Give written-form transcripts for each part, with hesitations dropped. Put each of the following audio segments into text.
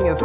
saving is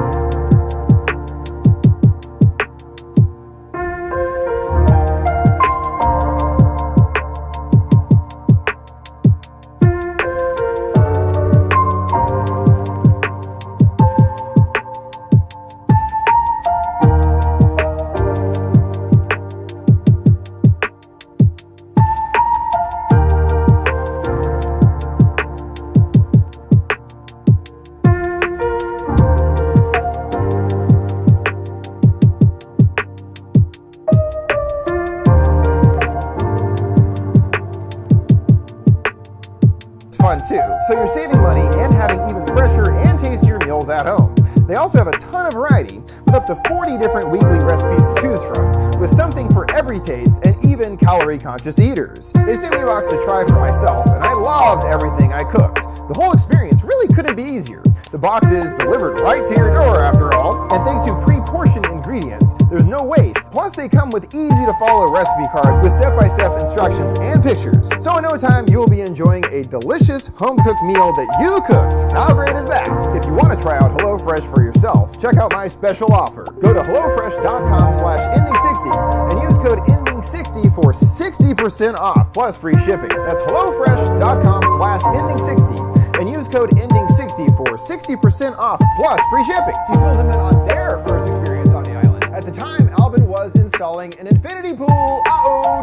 fun too, so you're saving money and having even fresher and tastier meals at home. They also have a ton of variety, with up to 40 different weekly recipes to choose from, with something for every taste and even calorie-conscious eaters. They sent me a box to try for myself, and I loved everything I cooked. The whole experience really couldn't be easier. The box is delivered right to your door after all, and thanks to pre-portioned ingredients, there's no waste. Plus they come with easy-to-follow recipe cards with step-by-step instructions and pictures. So in no time, you'll be enjoying a delicious home-cooked meal that you cooked. How great is that? If you want to try out HelloFresh for yourself, check out my special offer. Go to hellofresh.com/ending60 and use code ending60 for 60% off plus free shipping. That's hellofresh.com/ending60 and use code ending60 for 60% off plus free shipping. She fills them in on their first experience on the island. At the time, Albin was installing an infinity pool,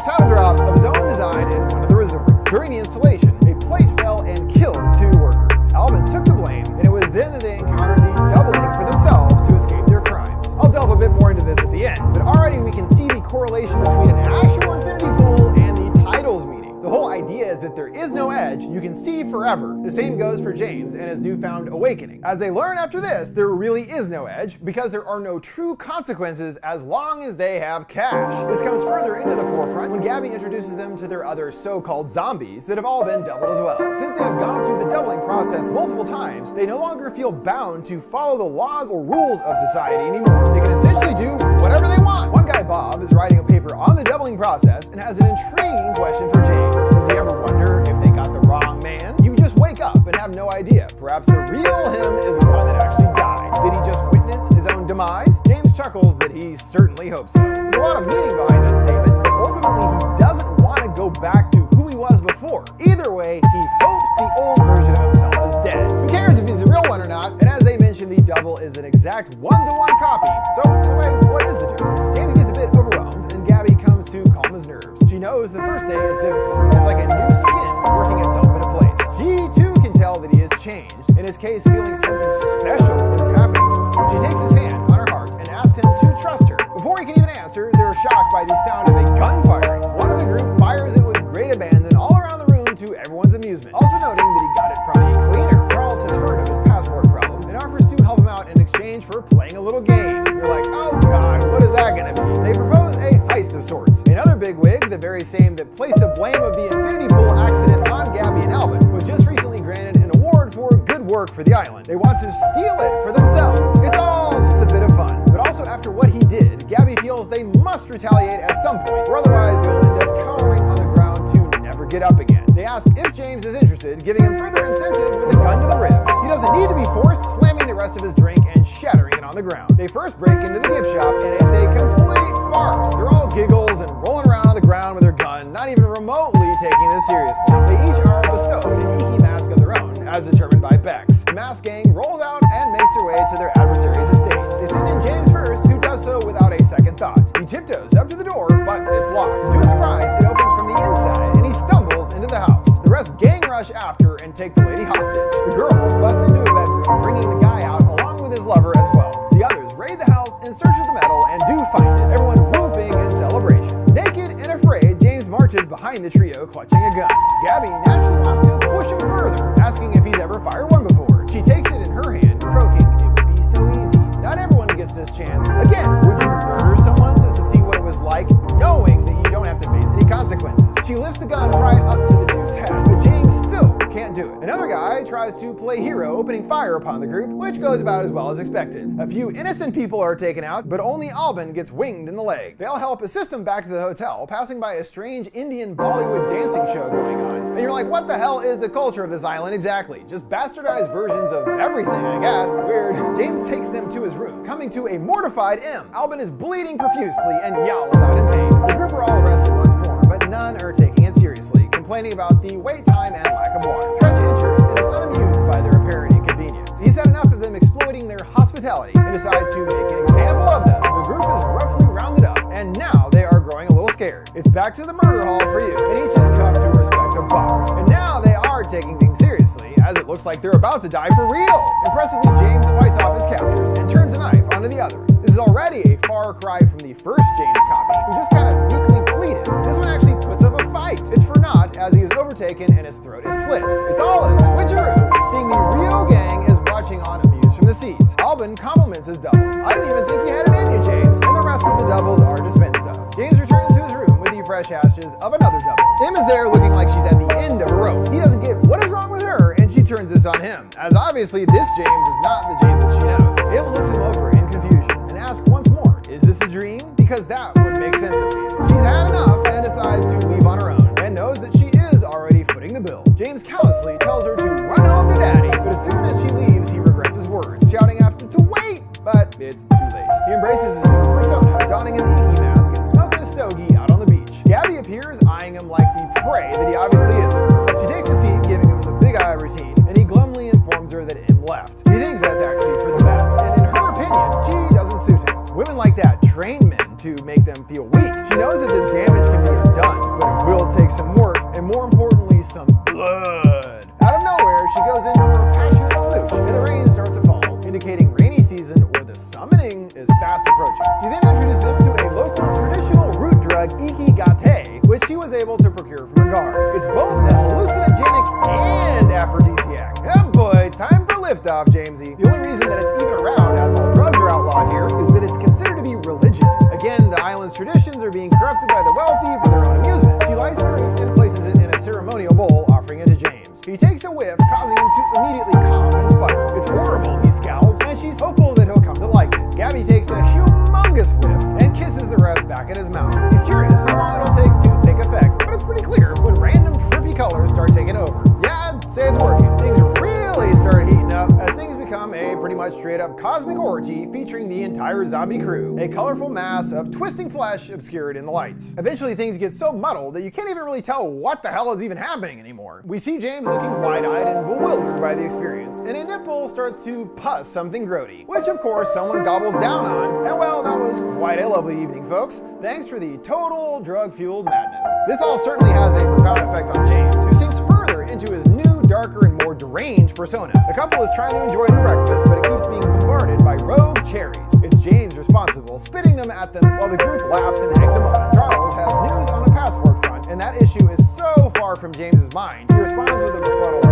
title drop, of his own design in one of the resorts. During the installation, a plate fell and killed 2 workers. Albin took the blame, and it was then that they encountered the doubling for themselves to escape their crimes. I'll delve a bit more into this at the end, but already we can see the correlation between an actual infinity pool and the titles meeting. The whole idea is that there is no edge, you can see forever. The same goes for James and his newfound awakening. As they learn after this, there really is no edge because there are no true consequences as long as they have cash. This comes further into the forefront when Gabby introduces them to their other so-called zombies that have all been doubled as well. Since they have gone through the doubling process multiple times, they no longer feel bound to follow the laws or rules of society anymore. They can essentially do whatever they want. One guy, Bob, is writing a paper on the doubling process and has an intriguing question for James. Does he ever wonder if they got the wrong man? You just wake up and have no idea. Perhaps the real him is the one that actually died. Did he just witness his own demise? James chuckles that he certainly hopes so. There's a lot of meaning behind that statement, but ultimately he doesn't want to go back to who he was before. Either way, he hopes the old version of himself is dead. Who cares if he's a real one or not? And as they mentioned, the double is an exact one-to-one copy. So anyway, what is the difference? James gets a bit overwhelmed and Gabby comes to calm his nerves. She knows the first day is difficult. It's like a new skin working itself into place. She too can tell that he has changed. In his case, feeling something special is happening to him. She takes his hand on her heart and asks him to trust her. Before he can even answer, they're shocked by the sound of a gun firing. One of the group fires it with great abandon all around the room to everyone's amusement. Also noting that he got it from a cleaner. Charles has heard of his passport problems and offers to help him out in exchange for playing a little game. You're like, oh god, what is that gonna be? They propose a heist of sorts. Another bigwig, the very same that placed the blame of the infinity pool accident on Gabby and Albin, was just recently granted an award for good work for the island. They want to steal it for themselves. It's all just a bit of fun. But also after what he did, Gabby feels they must retaliate at some point, or otherwise they'll end up cowering on the ground to never get up again. They ask if James is interested, giving him further incentive with a gun to the ribs. He doesn't need to be forced, slamming the rest of his drink and shattering it on the ground. They first break into the gift shop and it's a complete farce. They're all giggles and rolling around on the ground with their gun, not even remotely taking this seriously. They each are bestowed an Iki mask of their own, as determined by Bex. The mask gang rolls out and makes their way to their adversary's estate. They send in James first, who does so without a second thought. He tiptoes up to the door, but it's locked. To his surprise, it opens from the inside and he stumbles into the house. The rest gang rush after and take the lady hostage. The girls bust into a bedroom, bringing the guy out along with his lover as well. The others raid the house in search of the metal and do find it, everyone whooping in celebration. Naked and afraid, James marches behind the trio clutching a gun. Gabby naturally wants to push him further, asking if he's ever fired one before. She takes it in her hand, croaking, it would be so easy. Not everyone gets this chance. Again, would you murder someone just to see what it was like, knowing that you don't have to face any consequences? She lifts the gun right up to the dude's head, but James still Can't do it. Another guy tries to play hero, opening fire upon the group, which goes about as well as expected. A few innocent people are taken out, but only Albin gets winged in the leg. They all help assist him back to the hotel, passing by a strange Indian Bollywood dancing show going on. And you're like, what the hell is the culture of this island exactly? Just bastardized versions of everything, I guess. Weird. James takes them to his room, coming to a mortified M. Albin is bleeding profusely and yowls out in pain. The group are all arrested once more, but none are taking it seriously, complaining about the wait time and lack of water. Trench enters and is unamused by their apparent inconvenience. He's had enough of them exploiting their hospitality and decides to make an example of them. The group is roughly rounded up, and now they are growing a little scared. It's back to the murder hall for you, and each is cuffed to a respective box. And now they are taking things seriously, as it looks like they're about to die for real. Impressively, James fights off his captors and turns a knife onto the others. This is already a far cry from the first James copy, who just kind of weakly pleaded. This one actually puts up a fight. It's for naught, as he is overtaken and his throat is slit. It's all a switcheroo. Seeing the real gang is watching on amused from the seats. Albin compliments his double. I didn't even think you had it in you, James. And the rest of the doubles are dispensed of. James returns to his room with the fresh ashes of another double. Em is there looking like she's at the end of a rope. He doesn't get what is wrong with her, and she turns this on him, as obviously this James is not the James that she knows. Em looks him over in confusion and asks once more, is this a dream? Because that would make sense at least. She's had enough and decides to leave on her own, and knows that she is already footing the bill. James callously tells her to run home to daddy, but as soon as she leaves, he regrets his words, shouting after to wait, but it's too late. He embraces his new persona, donning his Iki mask and smoking a stogie out on the beach. Gabby appears, eyeing him like the prey that he obviously is for her. She takes a seat, giving him the big eye routine, and he glumly informs her that Em left. He thinks that's actually for the best, and in her opinion, she doesn't suit him. Women like that train men to make them feel weak. She knows that this damage can be undone, but it will take some work, and more importantly, some blood. Out of nowhere, she goes in for a passionate smooch, and the rain starts to fall, indicating rainy season or the summoning is fast approaching. She then introduces him to a local traditional root drug, Ikigate, which she was able to procure from a guard. It's both a hallucinogenic and aphrodisiac. Oh boy, time for liftoff, Jamesy. The only reason that it's even around, as all drugs are outlawed here, is that it's considered to be religious. Again, the island's traditions are being corrupted by the wealthy for their own amusement. She lights the root and places it in a ceremonial bowl, offering it to James. He takes a whiff, causing him to immediately cough and sputter. It's horrible, he scowls, and she's hopeful that he'll come to like it. Gabby takes a humongous whiff and kisses the rest back in his mouth. He's curious how long it'll take to take effect, but it's pretty clear when random trippy colors start taking over. Yeah, I'd say it's working. Things really start heating up as things become a pretty much straight up cosmic orgy featuring the entire zombie crew, a colorful mass of twisting flesh obscured in the lights. Eventually things get so muddled that you can't even really tell what the hell is even happening anymore. We see James looking wide-eyed and bewildered by the experience, and a nipple starts to pus something grody, which of course someone gobbles down on, and well, that was quite a lovely evening, folks. Thanks for the total drug-fueled madness. This all certainly has a profound effect on James, who sinks further into his new, darker, and more deranged persona. The couple is trying to enjoy their breakfast, but it keeps being bombarded by rogue cherries. It's James responsible, spitting them at them while the group laughs and eggs him on. Charles has news on the passport front, and that issue is so far from James's mind. He responds with a befuddled,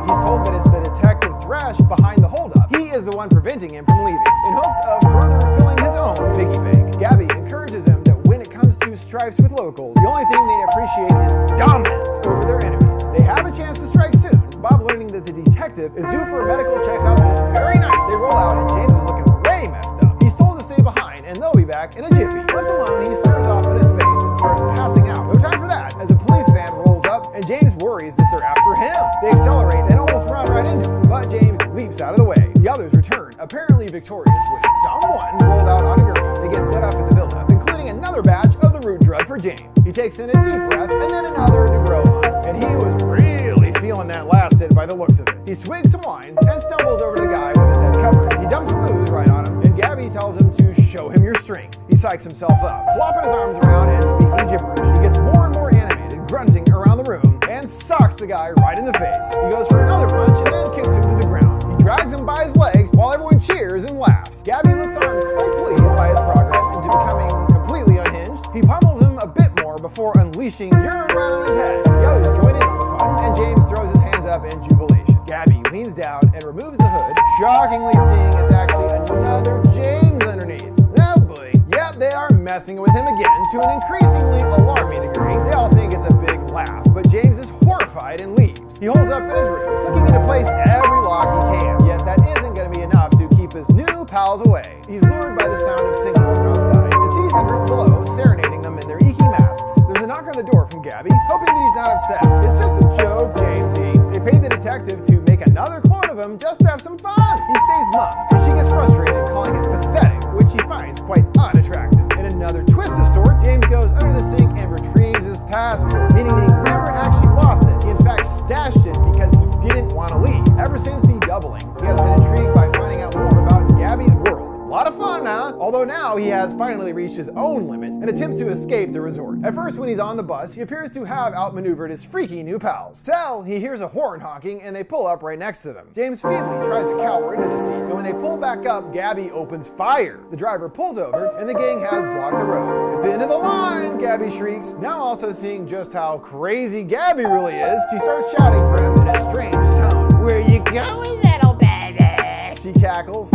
he's told that it's the detective Thresh behind the holdup. He is the one preventing him from leaving, in hopes of further filling his own piggy bank. Gabby encourages him that when it comes to stripes with locals, the only thing they appreciate is dominance over their enemies. They have a chance to strike soon. Bob, learning that the detective is due for a medical checkup this very night. They roll out and James is looking way messed up. He's told to stay behind and they'll be back in a jiffy. Left alone, he stares off in his face and starts passing out. No time for that, as a police van rolls up and James worries that they're after him. They accelerate and almost run right into him, but James leaps out of the way. The others return, apparently victorious, with someone rolled out on a gurney. They get set up at the build-up, including another batch of the root drug for James. He takes in a deep breath and then another to grow on, and he was really feeling that last hit by the looks of it. He swigs some wine and stumbles over to the guy with his head covered. He dumps some booze right on him, and Gabby tells him to show him your strength. He psychs himself up, flopping his arms around and speaking gibberish. He gets more and more animated, grunting around the room, and socks the guy right in the face. He goes for another punch and then kicks him to the ground. He drags him by his legs while everyone cheers and laughs. Gabby looks on quite pleased by his progress into becoming completely unhinged. He pummels him a bit more before unleashing urine right on his head. The others join in on the fun, and James throws his hands up in jubilation. Gabby leans down and removes the hood, shockingly seeing it's actually another James underneath. Oh boy. Yep, they are messing with him again to an increasingly alarming degree. They all think it's a big laugh, but James is horrified terrified and leaves. He holds up in his room, clicking into place every lock he can. Yet that isn't going to be enough to keep his new pals away. He's lured by the sound of singing from outside and sees the group below serenading them in their eeky masks. There's a knock on the door from Gabby, hoping that he's not upset. It's just a joke, Jamesy. They paid the detective to make another clone of him just to have some fun. He stays mum, and she gets frustrated, calling it pathetic, which he finds quite unattractive. In another twist of sorts, James goes under the sink and retrieves his passport, meaning that he never actually lost it. He in fact stashed it because he didn't want to leave. Ever since the doubling, he has been intrigued by finding out more about Gabby's world. A lot of fun, huh? Although now he has finally reached his own limits and attempts to escape the resort. At first, when he's on the bus, he appears to have outmaneuvered his freaky new pals. Till he hears a horn honking and they pull up right next to them. James feebly tries to cower into the seat, and when they pull back up, Gabby opens fire. The driver pulls over and the gang has blocked the road. "It's into the line," Gabby shrieks. Now also seeing just how crazy Gabby really is, she starts shouting for him in a strange tone. "Where you going, little baby?" she cackles.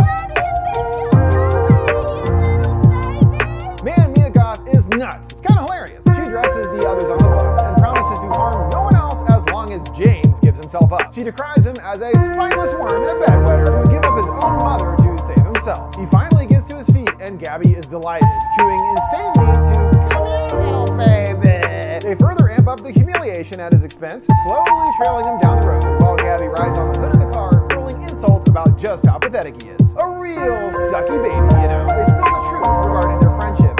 Man, Mia Goth is nuts. It's kind of hilarious. She addresses the others on the bus and promises to harm no one else as long as James gives himself up. She decries him as a spineless worm and a bedwetter who would give up his own mother to save himself. He finally gets to his feet and Gabby is delighted, cooing insanely to "Come here, little baby." They further amp up the humiliation at his expense, slowly trailing him down the road while Gabby rides on the hood of the car, hurling insults about just how pathetic he is. A real sucky baby, you know. They spill the truth regarding their friendship.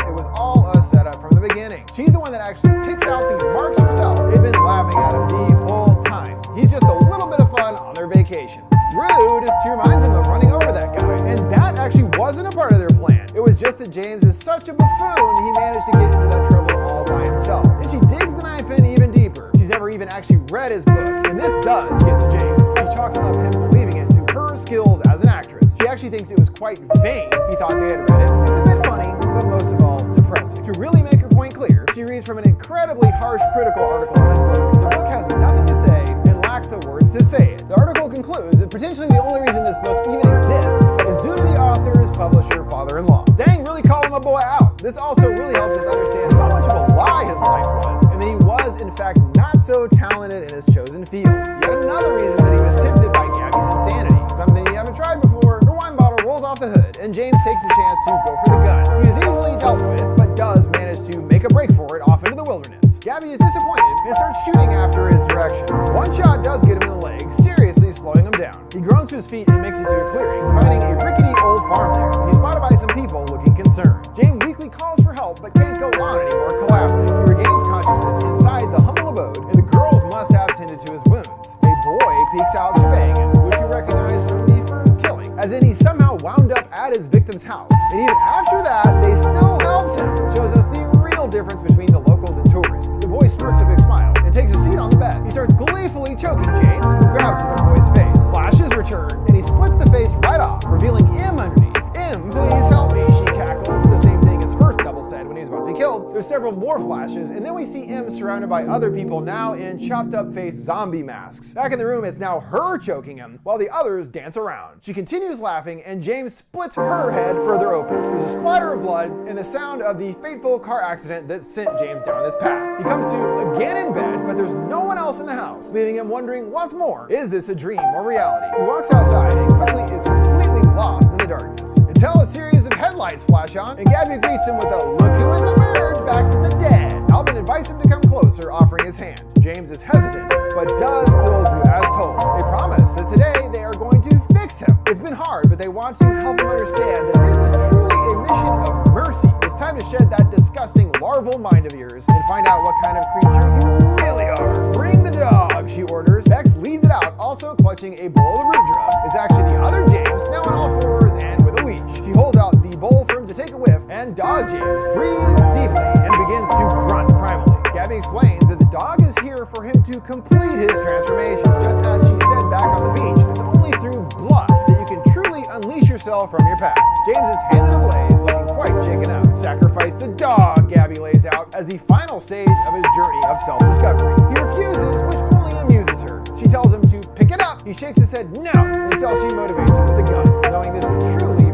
She's the one that actually picks out the marks herself. They've been laughing at him the whole time. He's just a little bit of fun on their vacation. Rude. She reminds him of running over that guy. And that actually wasn't a part of their plan. It was just that James is such a buffoon, he managed to get into that trouble all by himself. And she digs the knife in even deeper. She's never even actually read his book. And this does get to James. She chalks up him believing it to her skills as an actress. She actually thinks it was quite vain. He thought they had read it. It's a bit funny, but most of all, depressing. To really make her point clear, she reads from an incredibly harsh critical article in his book. The book has nothing to say and lacks the words to say it. The article concludes that potentially the only reason this book even exists is due to the author's publisher father-in-law. Dang, really calling my boy out. This also really helps us understand how much of a lie his life was, and that he was in fact not so talented in his chosen field. Yet another reason that he was tempted by Gabby's insanity, something you haven't tried before. Her wine bottle rolls off the hood, and James takes the chance to go for the gun. He is easily dealt with, but does manage to make a break for it off into the wilderness. Gabby is disappointed and starts shooting after his direction. One shot does get him in the leg, seriously slowing him down. He groans to his feet and makes it to a clearing, finding a rickety old farm there. He's spotted by some people looking concerned. James weakly calls for help but can't go on anymore, collapsing. He regains consciousness inside the humble abode, and the girls must have tended to his wounds. A boy peeks out surveying him, which we recognize from the first killing, as in he somehow wound up at his victim's house. And even after that, they still helped him. Shows us the real difference between the locals and tourists. The boy smirks a big smile and takes a seat on the bed. He starts gleefully choking James, who grabs at the boy's face. Flashes return, and he splits the face right off, revealing M underneath. "M, please help me," she cackles, the same thing as first double said when he was about to be killed. There's several more flashes, and then we see M surrounded by other people now in chopped up face zombie masks. Back in the room, it's now her choking him, while the others dance around. She continues laughing, and James splits her head further open. There's a splatter of blood, and the sound of the fateful car accident that sent James down this path. He comes to again in bed, but there's no one else in the house, leaving him wondering once more, is this a dream or reality? He walks outside and quickly is completely lost in the darkness. Until a series of headlights flash on, and Gabby greets him with a "Look who has emerged back from the dead." Albin invites him to come closer, offering his hand. James is hesitant, but does still do as told. They promise that today they are going to fix him. It's been hard, but they want to help him understand that this is truly a mission of mercy. It's time to shed that disgusting larval mind of yours and find out what kind of creature you really are. "Bring the dog," she orders. Bex leads it out, also clutching a bowl of root drug. It's actually the other James, now on all fours and with a leash. She holds out the bowl for him to take a whiff, and Dog James breathes deeply and begins to grunt primally. Gabby explains that the dog is here for him to complete his transformation. Just as she said back on the beach, it's only through blood that you can truly unleash yourself from your past. James is handed a blade, looking quite shaken up. "Sacrifice the dog," Gabby lays out as the final stage of his journey of self-discovery. He refuses, which only amuses her. She tells him to pick it up. He shakes his head no until she motivates him with a gun, knowing this is truly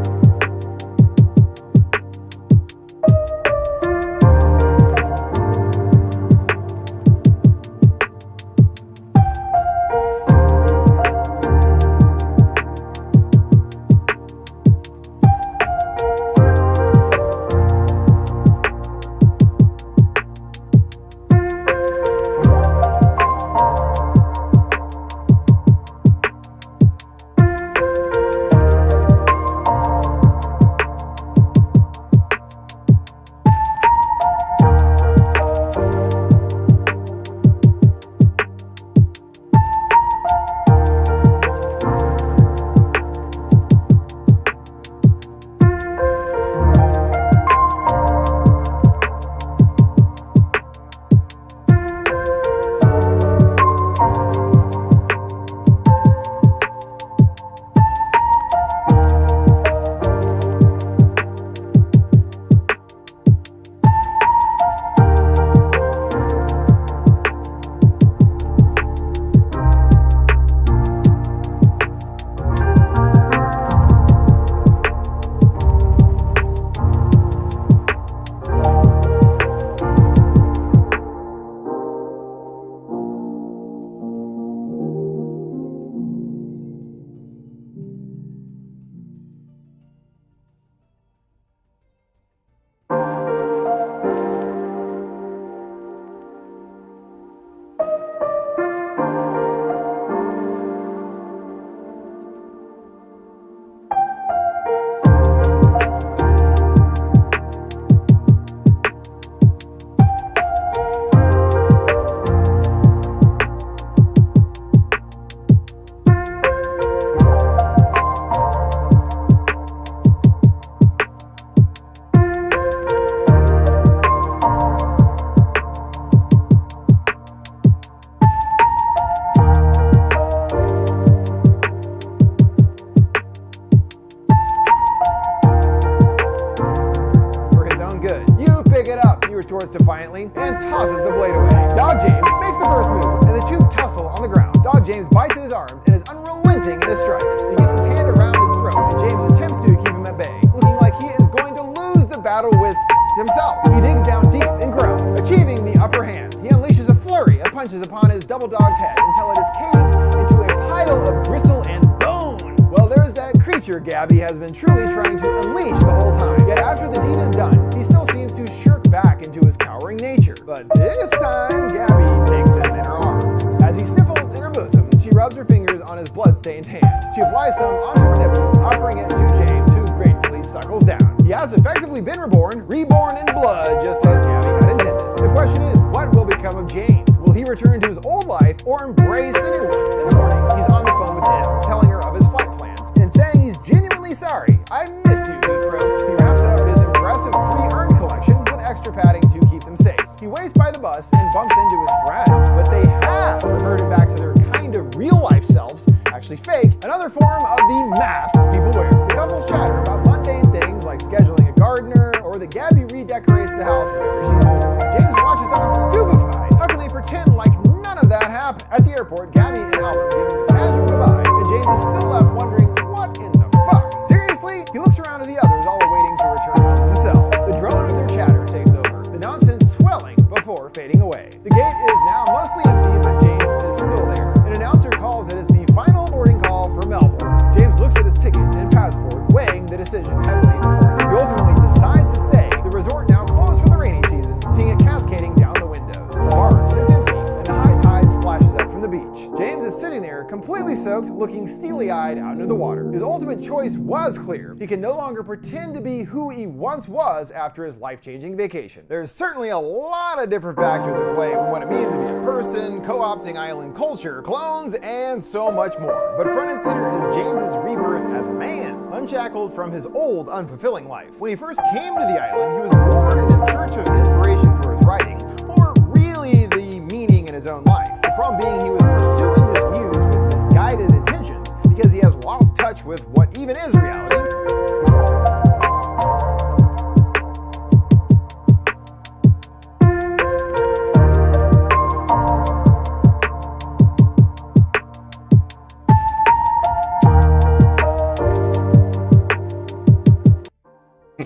snorts defiantly and tosses the blade away. Dog James makes the first move, and the two tussle on the ground. Dog James bites at his arms and is unrelenting in his strikes. He gets his hand around his throat, and James attempts to keep him at bay, looking like he is going to lose the battle with himself. He digs down deep and growls, achieving the upper hand. He unleashes a flurry of punches upon his double dog's head until it is caved into a pile of bristle and bone. Well, there's that creature Gabby has been truly trying to unleash the whole time. Yet after the deed is done, he still seems to shirk back into his cowering nature. But this time, Gabby takes him in her arms. As he sniffles in her bosom, she rubs her fingers on his blood-stained hand. She applies some onto her nipple, offering it to James, who gratefully suckles down. He has effectively been reborn in blood, just as Gabby had intended. The question is, what will become of James? Will he return to his old life or embrace the new one? In the morning, he's on the phone with Tim, telling her of his flight plans and saying he's genuinely sorry. I miss you, he croaks. He wraps up his impressive 3-urn collection with extra padding to keep them safe. He waits by the bus and bumps into his friends, but they have reverted back to their kind of real-life selves, actually fake, another form of the masks people wear. The couples chatter about mundane things like scheduling a gardener or that Gabby redecorates the house whenever she's home. James watches on stupefied. How can they pretend like none of that happened? At the airport, Gabby and Albert give him a casual goodbye, and James is still left wondering, what in the fuck? Seriously? He looks around at the others, all awaiting to return home themselves. The drone of their chatter takes over, the nonsense swelling before fading away. The gate is now mostly empty, but James is still there. An announcer calls that it's the final boarding call for Melbourne. James looks at his ticket and passport, weighing the decision heavily before him. He ultimately decides to stay. The resort now closed for the rainy season, seeing it cascading down the windows. The bar sits empty, and the high tide splashes up from the beach. James is sitting there, completely soaked, looking steely-eyed out into the water. His ultimate choice was clear. He can no longer pretend to be who he once was after his life-changing vacation. There's certainly a lot of different factors at play from what it means to be a person, co-opting island culture, clones, and so much more. But front and center is James's rebirth as a man, unshackled from his old, unfulfilling life. When he first came to the island, he was bored and in search of inspiration for his writing, or really the meaning in his own life. The problem being he was pursuing this muse with misguided intentions because he has lost touch with what even is reality.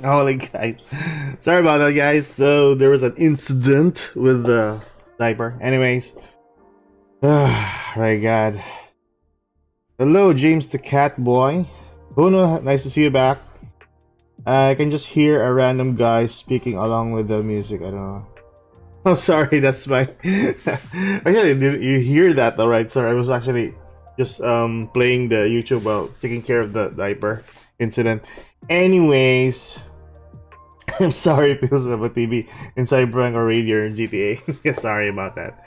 Holy guys, sorry about that, guys. So there was an incident with the diaper. Anyways, my God. Hello, James the cat boy. Uno, nice to see you back. I can just hear a random guy speaking along with the music. I don't know. Oh, sorry, that's my. Actually, did you hear that? All right, sorry. I was actually just playing the YouTube while taking care of the diaper incident. Anyways, I'm sorry if it was about TV in Cyberpunk or Radio in GTA. Sorry about that.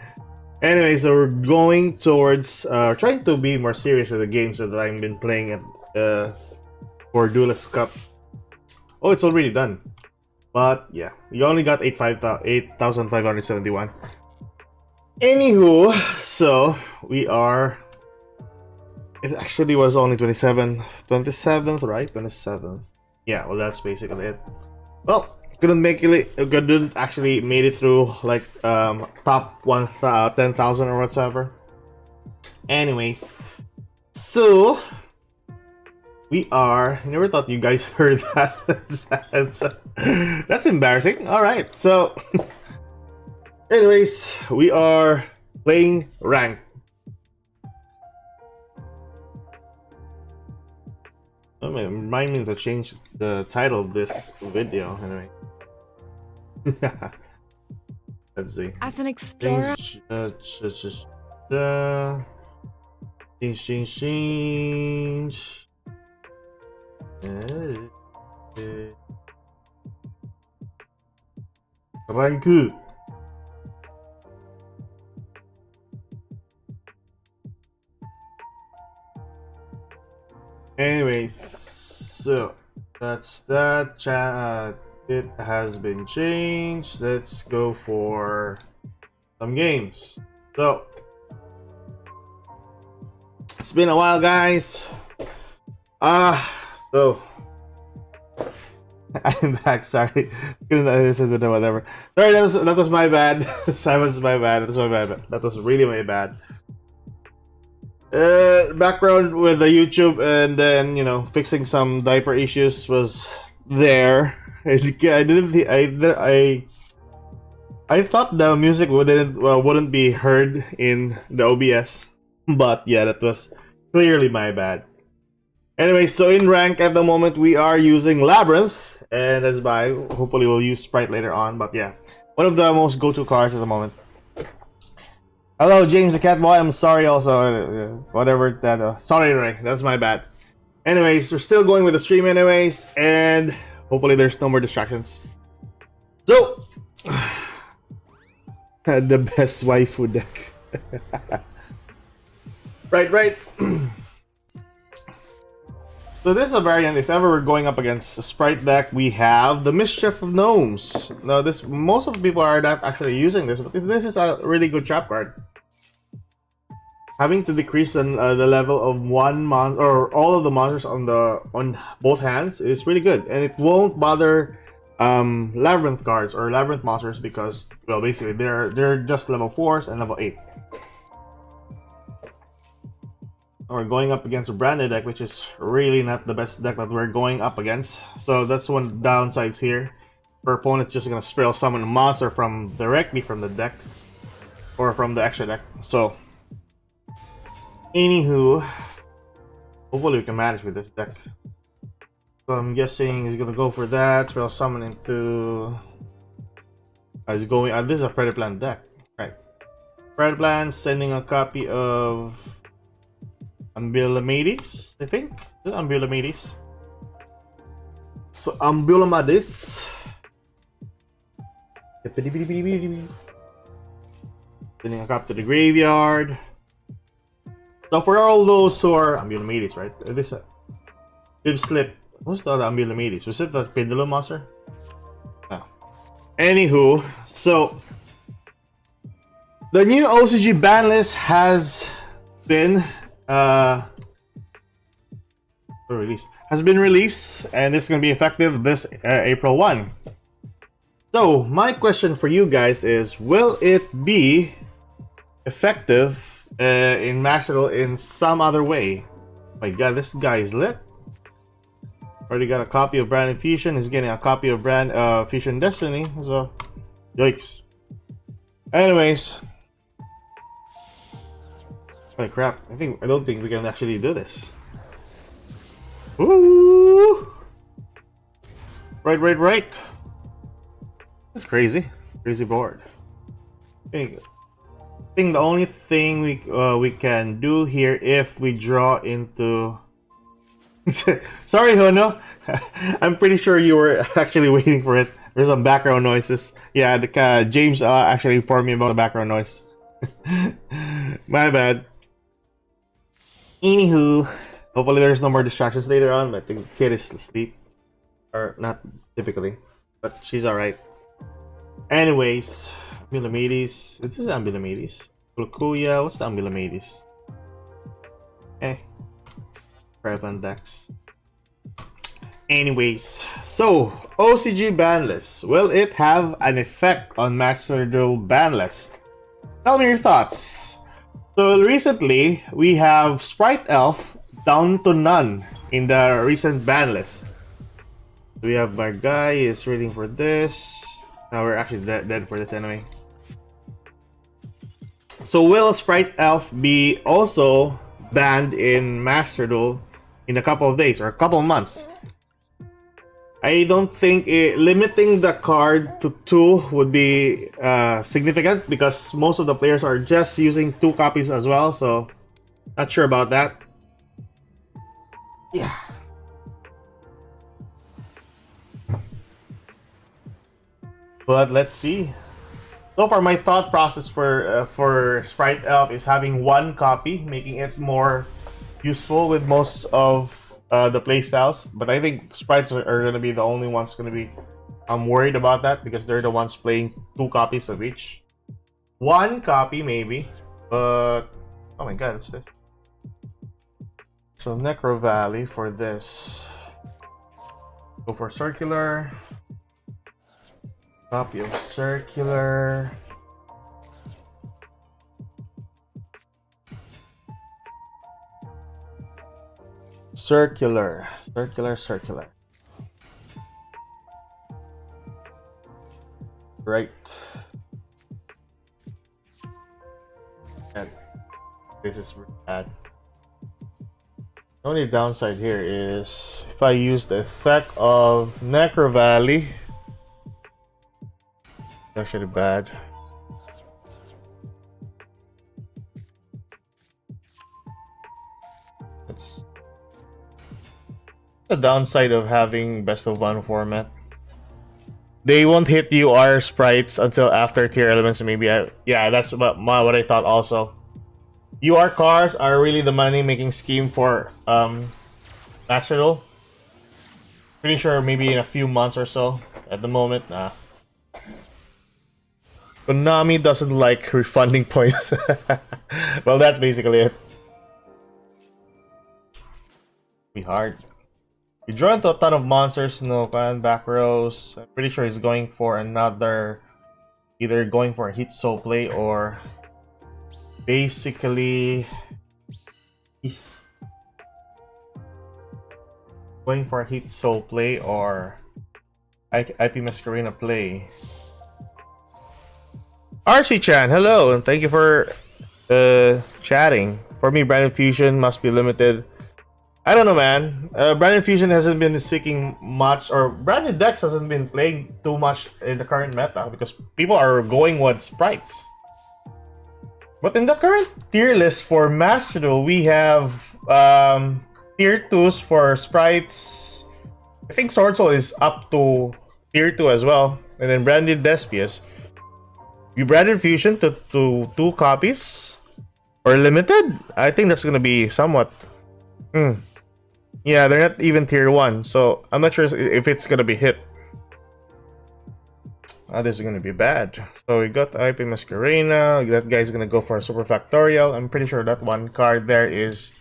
Anyway, so we're going towards trying to be more serious with the games that I've been playing at for Duelist Cup. Oh, it's already done. But yeah, you only got 8,571. Anywho, so we are. It actually was only 27th, right? 27th. Yeah, well, that's basically it. Well, couldn't actually made it through like top 10,000 or whatever. Anyways, so we are. I never thought you guys heard that. That's embarrassing. All right, so anyways, we are playing rank. Remind me to change the title of this video anyway. Let's see. As an explorer, change. Rank. Anyways, so that's that. It has been changed. Let's go for some games. So it's been a while, guys. So I'm back. Sorry, couldn't listen to the whatever. Sorry, that was my bad. That was my bad. That was my bad. That was really my bad. Background with the YouTube, and then fixing some diaper issues was there. I didn't. I thought the music wouldn't be heard in the OBS, but yeah, that was clearly my bad. Anyway, so in rank at the moment we are using Labyrinth, and that's by hopefully we'll use Sprite later on. But yeah, one of the most go-to cards at the moment. Hello, James the Cat Boy. I'm sorry also, whatever that. Sorry, Ray. That's my bad. Anyways, we're still going with the stream anyways, and hopefully there's no more distractions. So, the best waifu deck. Right. So this is a variant. If ever we're going up against a Sprite deck, we have the Mischief of Gnomes. Now, most of the people are not actually using this, but this is a really good trap card. Having to decrease the level of one monster or all of the monsters on both hands is really good, and it won't bother Labyrinth cards or Labyrinth monsters because, well, basically they're just level 4s and level 8. We're going up against a branded deck, which is really not the best deck that we're going up against. So that's one of the downsides here. Our opponent's just gonna spell summon a monster directly from the deck or from the extra deck. So, anywho, hopefully we can manage with this deck. So I'm guessing he's gonna go for that. Spell summon into. He's going. This is a Predator Plan deck, right? Predator Plan sending a copy of Ambulomades, I think. Is it Ambulomades? So Ambulomades. Sending a copy to the graveyard. So for all those who are Ambulomades, right? This Bib Slip. What's the other Ambulomades? Was it the Pendulum Monster? No. Anywho, so the new OCG ban list has been released, and it's going to be effective this April 1. So my question for you guys is, will it be effective in Master Duel in some other way? My god, this guy is lit. Already got a copy of Brand Fusion. He's getting a copy of Brand Fusion Destiny. So, yikes. Anyways. Holy crap, I don't think we can actually do this. Ooh! Right. That's crazy. Crazy board. I think the only thing we can do here if we draw into... Sorry, Hono. I'm pretty sure you were actually waiting for it. There's some background noises. Yeah, James actually informed me about the background noise. My bad. Anywho, hopefully there's no more distractions later on, but I think the kid is asleep. Or not typically, but she's alright. Anyways, Ambulomades. This is Ambulomades. Lukuya, what's the Ambulomades? Prevalent decks. Anyways, so OCG ban list. Will it have an effect on Master Duel ban list? Tell me your thoughts. So recently, we have Sprite Elf down to none in the recent ban list. We have my guy is reading for this. Now we're actually dead for this anyway. So will Sprite Elf be also banned in Master Duel in a couple of days or a couple of months? I don't think limiting the card to 2 would be significant because most of the players are just using 2 copies as well, so not sure about that. Yeah. But let's see. So far, my thought process for Sprite Elf is having 1 copy, making it more useful with most of the playstyles, but I think sprites are going to be the only ones going to be worried about that because they're the ones playing 2 copies of each. 1 copy maybe, but oh my god, what's this? So Necro Valley for this. Go for circular. Copy of circular. Circular. Right. And this is bad. The only downside here is if I use the effect of Necro Valley, it's actually bad. It's the downside of having best of one format. They won't hit UR sprites until after tier elements. Maybe yeah, that's what I thought also. UR cars are really the money making scheme for Master Duel. Pretty sure maybe in a few months or so. At the moment, nah. Konami doesn't like refunding points. Well, that's basically it. Be hard. You draw into a ton of monsters, no can back rows. I'm pretty sure he's going for another, either going for a hit soul play or basically he's going for a hit soul play or IP Masquerena play. RC Chan, hello, and thank you for chatting. For me, Branded Fusion must be limited. I don't know, man. Branded Fusion hasn't been seeking much, or Branded Decks hasn't been playing too much in the current meta because people are going with sprites. But in the current tier list for Master Duel, we have tier 2s for sprites. I think Sword Soul is up to tier 2 as well. And then Branded Despias. You Branded Fusion to 2 copies? Or limited? I think that's gonna be somewhat... Yeah, they're not even tier 1, so I'm not sure if it's gonna be hit. This is gonna be bad. So we got IP Masquerena. That guy's gonna go for a Super Factorial. I'm pretty sure that one card there is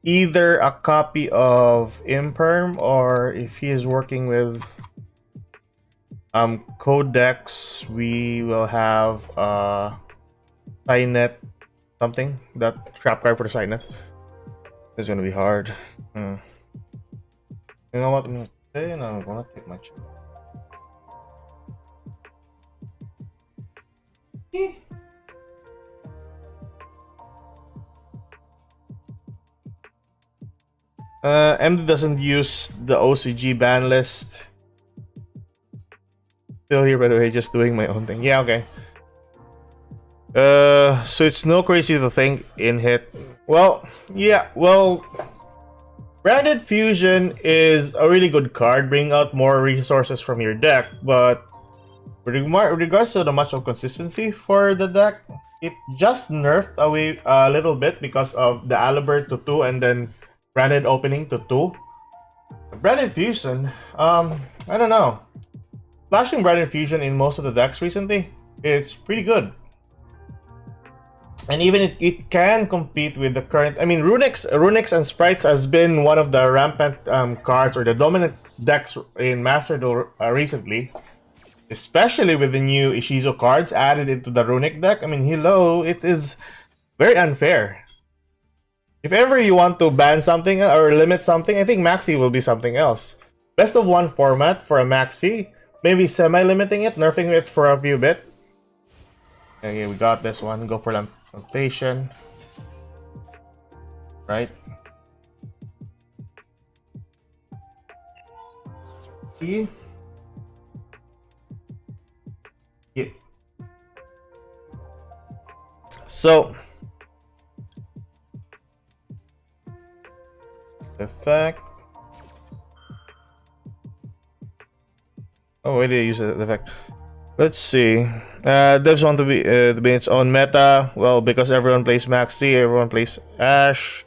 either a copy of Imperm, or if he is working with Codex, we will have Signet something. That trap card for the Signet. It's gonna be hard. You know what I'm gonna say? No, I'm gonna take my chance. MD doesn't use the OCG ban list. Still here, by the way, just doing my own thing. Yeah, okay. So it's no crazy to think in hit. Well, yeah, well, Branded Fusion is a really good card, bring out more resources from your deck, but with regards to the much of consistency for the deck, it just nerfed away a little bit because of the Alibert to 2 and then Branded opening to 2. Branded Fusion, I don't know. Flashing Branded Fusion in most of the decks recently, it's pretty good. And even it can compete with the current... I mean, Runics and Sprites has been one of the rampant cards or the dominant decks in Master Duel recently. Especially with the new Ishizo cards added into the Runic deck. I mean, hello, it is very unfair. If ever you want to ban something or limit something, I think Maxi will be something else. Best of one format for a Maxi. Maybe semi-limiting it, nerfing it for a few bit. Okay, we got this one. Go for Temptation. Right? Yeah. So, effect. Oh, wait, they use the effect. Let's see. Devs want to be its own meta. Well, because everyone plays Maxi, everyone plays Ash.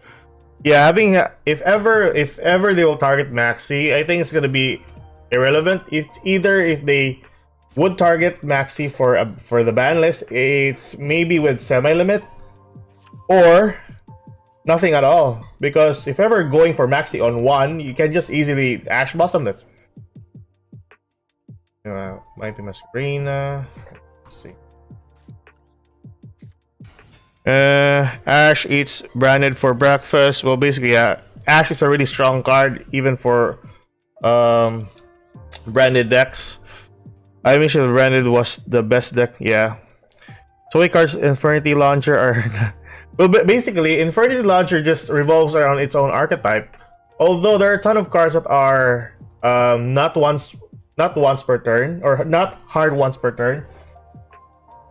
Yeah, having if ever they will target Maxi, I think it's gonna be irrelevant. It's either if they would target Maxi for the ban list, it's maybe with semi-limit, or nothing at all. Because if ever going for Maxi on 1, you can just easily Ash Blossom it. Mighty Masquerina. Let's see. Ash eats branded for breakfast. Well, basically, yeah, Ash is a really strong card, even for branded decks. I mentioned branded was the best deck. Yeah. Toy cards, Infinity Launcher are. Well, basically, Infinity Launcher just revolves around its own archetype. Although there are a ton of cards that are not once per turn, or not hard once per turn.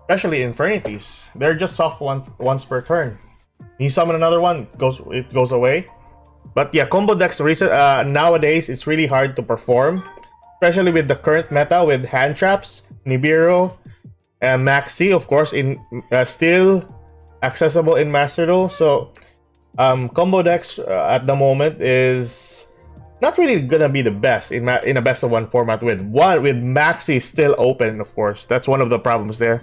Especially Infinities, they're just soft once per turn. You summon another one, it goes away. But yeah, combo decks nowadays it's really hard to perform, especially with the current meta with hand traps, Nibiru, and Maxi, of course, in still accessible in Master Duel. So combo decks at the moment is not really gonna be the best in a best of one format with Maxi still open. Of course, that's one of the problems there.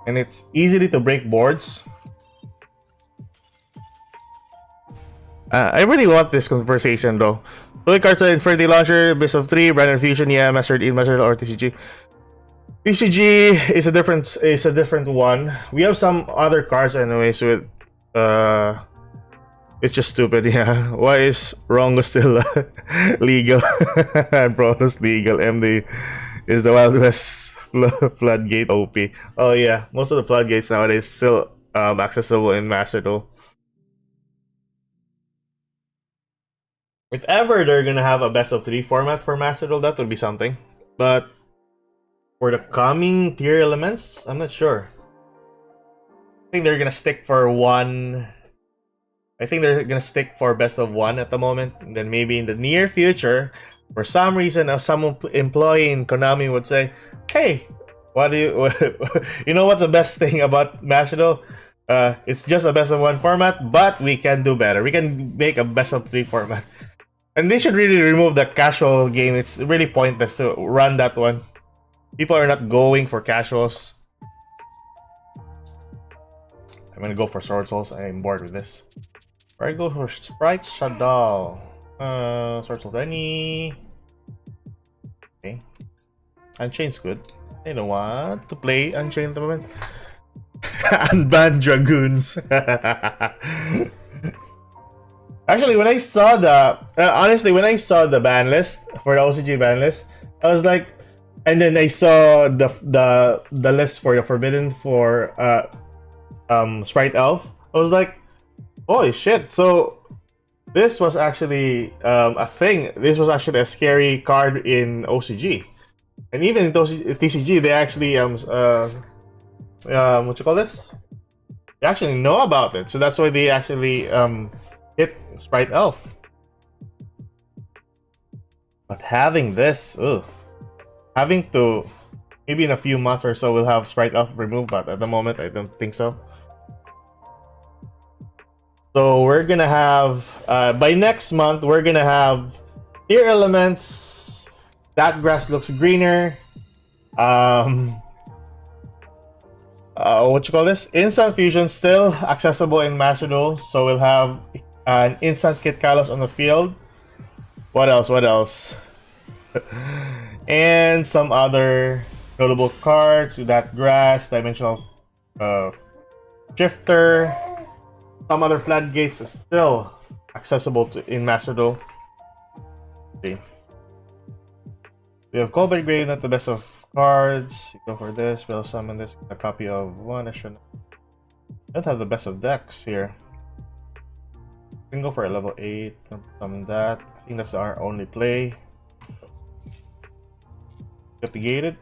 And it's easily to break boards. I really want this conversation though. Toy cards are Infinity Launcher, Best of 3, Branded Fusion, yeah, Master Duel or TCG. TCG is a different one. We have some other cards anyways with it's just stupid, yeah. Why is Rongo still legal? And Pronos legal. MD is the Wild West Floodgate OP. Oh yeah, most of the floodgates nowadays still accessible in Master Duel. If ever they're gonna have a best of 3 format for Master Duel, that would be something. But for the coming tier elements, I'm not sure. I think they're gonna stick for one. I think they're gonna stick for best of 1 at the moment, and then maybe in the near future, for some reason, some employee in Konami would say, "Hey, what do you know what's the best thing about Master Duel? It's just a best of 1 format, but we can do better. We can make a best of 3 format." And they should really remove the casual game. It's really pointless to run that one. People are not going for casuals. I'm gonna go for Sword Souls. I'm bored with this. Or I go for Sprite Shadow. Sword Souls any. Okay. Unchained's good. I don't want to play Unchained at the moment. Unbanned Dragoons. Actually, when I saw the when I saw the ban list for the OCG ban list, I was like, and then I saw the list for the Forbidden for Sprite Elf. I was like, holy shit! So this was actually a thing. This was actually a scary card in OCG, and even in TCG, they actually what you call this? They actually know about it. So that's why they actually hit Sprite Elf. But having this, having to, maybe in a few months or so we'll have Sprite Elf removed, but at the moment I don't think so. So we're gonna have, by next month, we're gonna have tier elements. That grass looks greener. What you call this? Instant Fusion still accessible in Master Duel, so we'll have an instant Kit Kalos on the field. What else? And some other notable cards with that grass, dimensional shifter. Some other floodgates is still accessible in Master Duel. See. We have Colbert Grave, not the best of cards. You go for this, we'll summon this, a copy of one. I don't have the best of decks here. We can go for a level 8, summon that. I think that's our only play. Get the gated.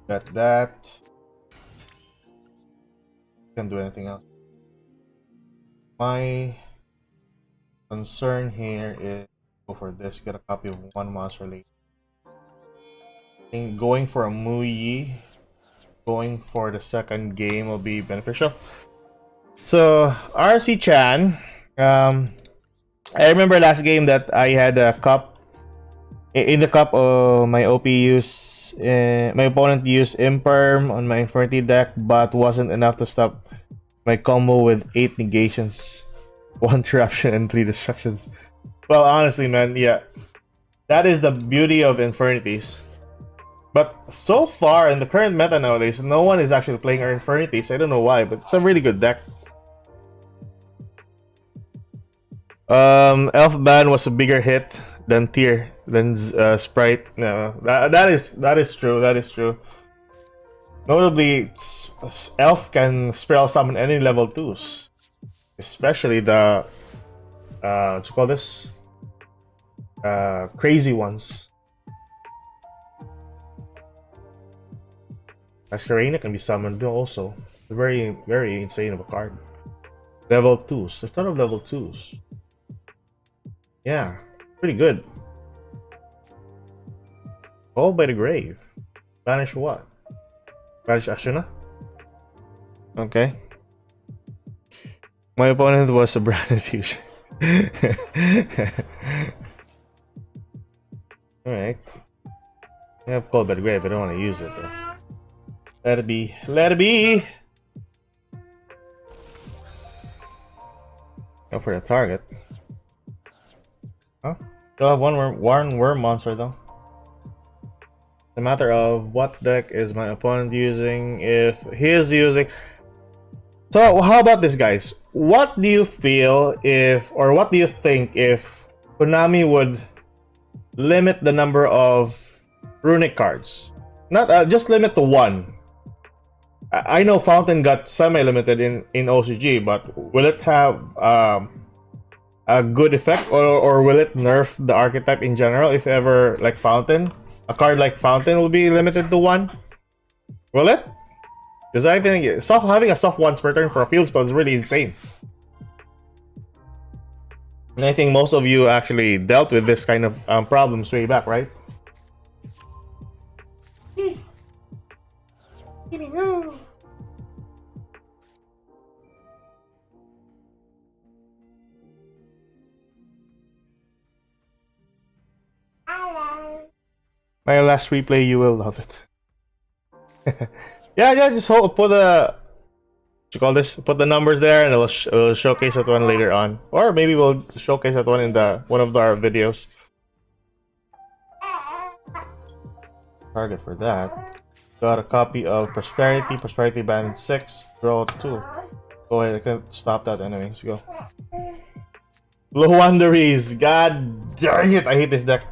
Got that. Can't do anything else. My concern here is go for this, get a copy of one monster late. I think going for a Muyi, going for the second game will be beneficial. So RC Chan, I remember last game that I had a cup. In the cup, my OP used, my opponent used Imperm on my Infinity deck, but wasn't enough to stop my combo with 8 negations, 1 corruption, and 3 destructions. Well, honestly, man, yeah, That is the beauty of Infinities. But so far in the current meta nowadays, no one is actually playing our Infinities. I don't know why, but it's a really good deck. Elf Ban was a bigger hit than Sprite. No, that is true. That is true. Notably, Elf can spell summon any level 2s, especially the what you call this? Crazy ones. Masquerade can be summoned also. Very, very insane of a card. Level 2s. A ton of level 2s. Yeah, pretty good. Called by the Grave. Banish what? Banish Ashuna? Okay. My opponent was a branded fusion. Alright. I have Called by the Grave, I don't want to use it though. Let it be. Let it be! Go for the target. Huh? Still have one worm monster though. It's a matter of what deck is my opponent using. If he is using... So how about this, guys? What do you feel if, or what do you think if Konami would limit the number of runic cards? Not just limit to one. I know Fountain got semi-limited in OCG, but will it have a good effect, or will it nerf the archetype in general if ever, like Fountain? A card like Fountain will be limited to one? Will it? Because I think having a soft once per turn for a field spell is really insane. And I think most of you actually dealt with this kind of problems way back, right? My last replay, you will love it. yeah, just put the what you call this? Put the numbers there, and it'll showcase that one later on, or maybe we'll showcase that one in one of our videos. Target for that. Got a copy of Prosperity. Prosperity banned 6. Draw 2. Oh wait, I can't stop that anyway. So go. Low Wanderies. God dang it! I hate this deck.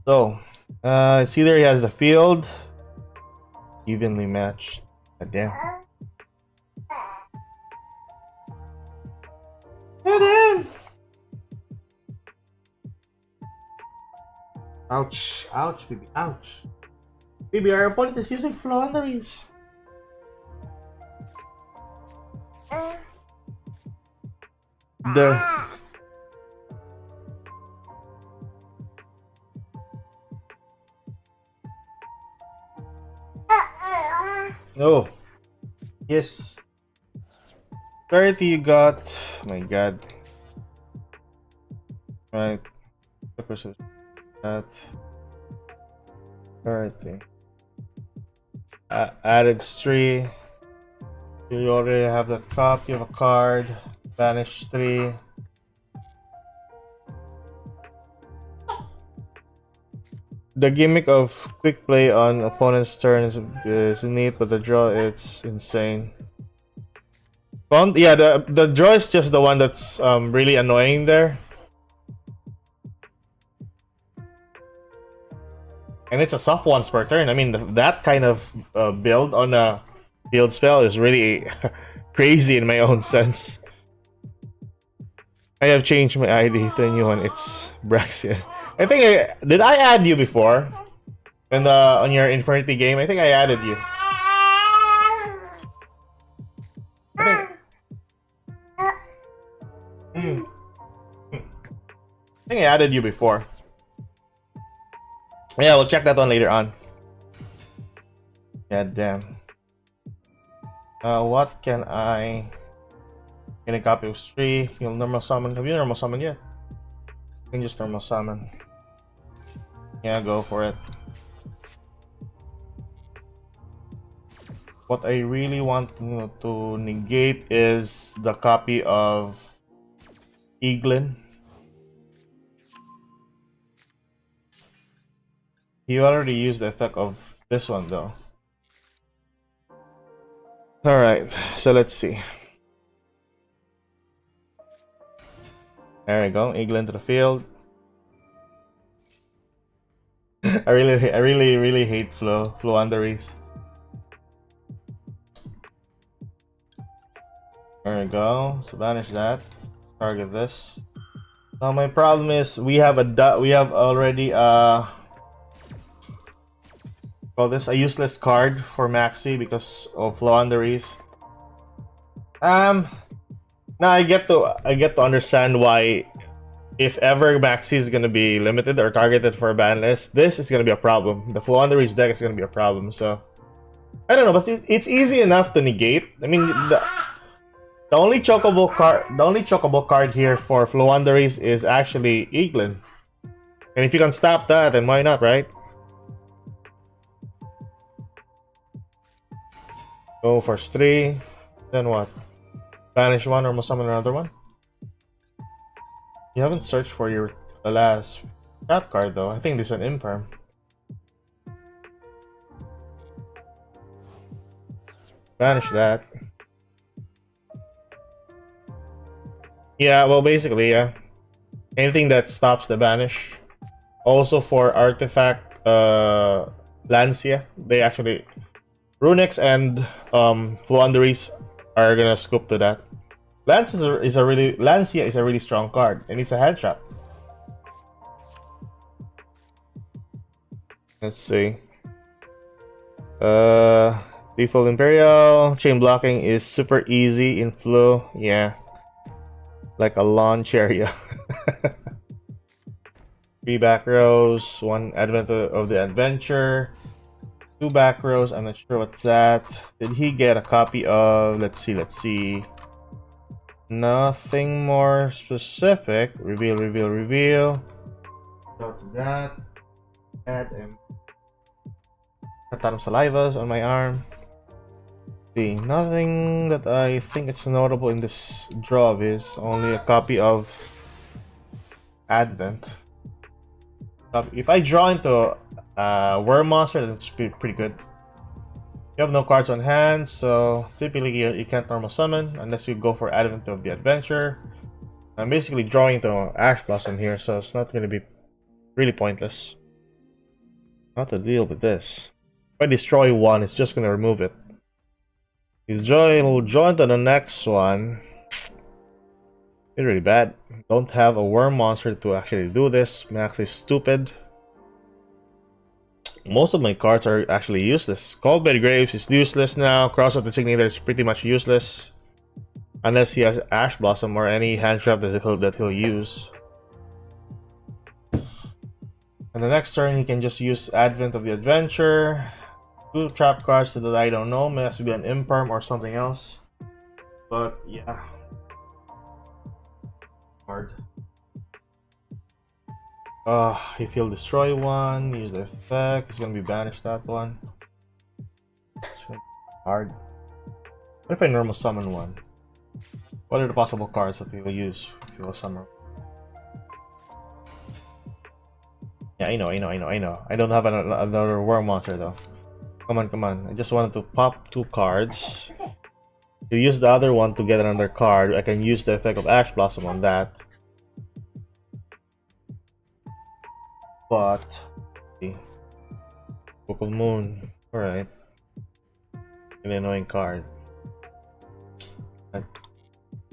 So, it's either he has the field evenly matched. God damn. Get in! Ouch. Ouch, baby. Ouch. Baby, our opponent is using Flounderies. Oh. Yes. 30 you got. Oh my god. Right. That. 30. Added 3. You already have the copy of a card. Banish 3. The gimmick of quick play on opponent's turn is neat, but the draw, it's insane. Yeah, the draw is just the one that's really annoying there. And it's a soft once per turn. I mean, that kind of build on a field spell is really crazy in my own sense. I have changed my ID to a new one. It's Bregzter. I think did I add you before? On your Infinity game? I think I added you. I think I added you before. Yeah, we'll check that one later on. God damn. What can I get a copy of 3? You'll normal summon. Have you normal summon yet? I can just normal summon. Yeah, go for it. What I really want to negate is the copy of Eaglin. He already used the effect of this one though. Alright, so let's see. There we go, Eagle into the field. I really hate flow unders. There we go. So banish that. Target this. Now my problem is we have already call this a useless card for Maxi because of flow unders. Now I get to understand why, if ever Maxi is gonna be limited or targeted for a ban list, this is gonna be a problem. The flow unders deck is gonna be a problem. So I don't know, but it's easy enough to negate. I mean, the only chocobo card here for flow unders is actually Eaglin. And if you can stop that, then why not, right? Go for 3. Then what? Banish one or summon another one? You haven't searched for your last trap card though. I think this is an imperm. Banish that. Yeah, well basically, yeah. Anything that stops the banish. Also for artifact Lancia, they actually Runix and flow unders are gonna scoop to that. Lancia is a really strong card, and it's a head trap. Let's see. Default Imperial chain blocking is super easy in flow. Yeah, like a lawn area. 3 back rows, 1 advent of the adventure. 2 back rows, I'm not sure what's that. Did he get a copy of, let's see. Nothing more specific. Reveal. Go to that. Add and Katarm Salivas on my arm. See, nothing that I think it's notable in this draw of his. Only a copy of Advent. If I draw into Worm Monster, that's pretty good. You have no cards on hand, so typically you can't normal summon unless you go for Advent of the Adventure. I'm basically drawing to Ash Blossom here, so it's not going to be really pointless. Not to deal with this. If I destroy one, it's just going to remove it. We'll join to the next one. It's really bad. Don't have a Worm Monster to actually do this. Max is stupid. Most of my cards are actually useless. Coldbed Graves is useless now. Cross of the Designator is pretty much useless. Unless he has Ash Blossom or any hand trap that he'll use. And the next turn he can just use Advent of the Adventure. 2 trap cards that I don't know. May have to be an imperm or something else. But yeah. Hard. If he'll destroy one, use the effect, he's gonna be banished that one. It's really hard. What if I normal summon one? What are the possible cards that he will use if he will summon? Yeah, I know. I don't have another Worm Monster though. Come on. I just wanted to pop 2 cards. To use the other one to get another card, I can use the effect of Ash Blossom on that. But Book of Moon, alright. Really annoying card.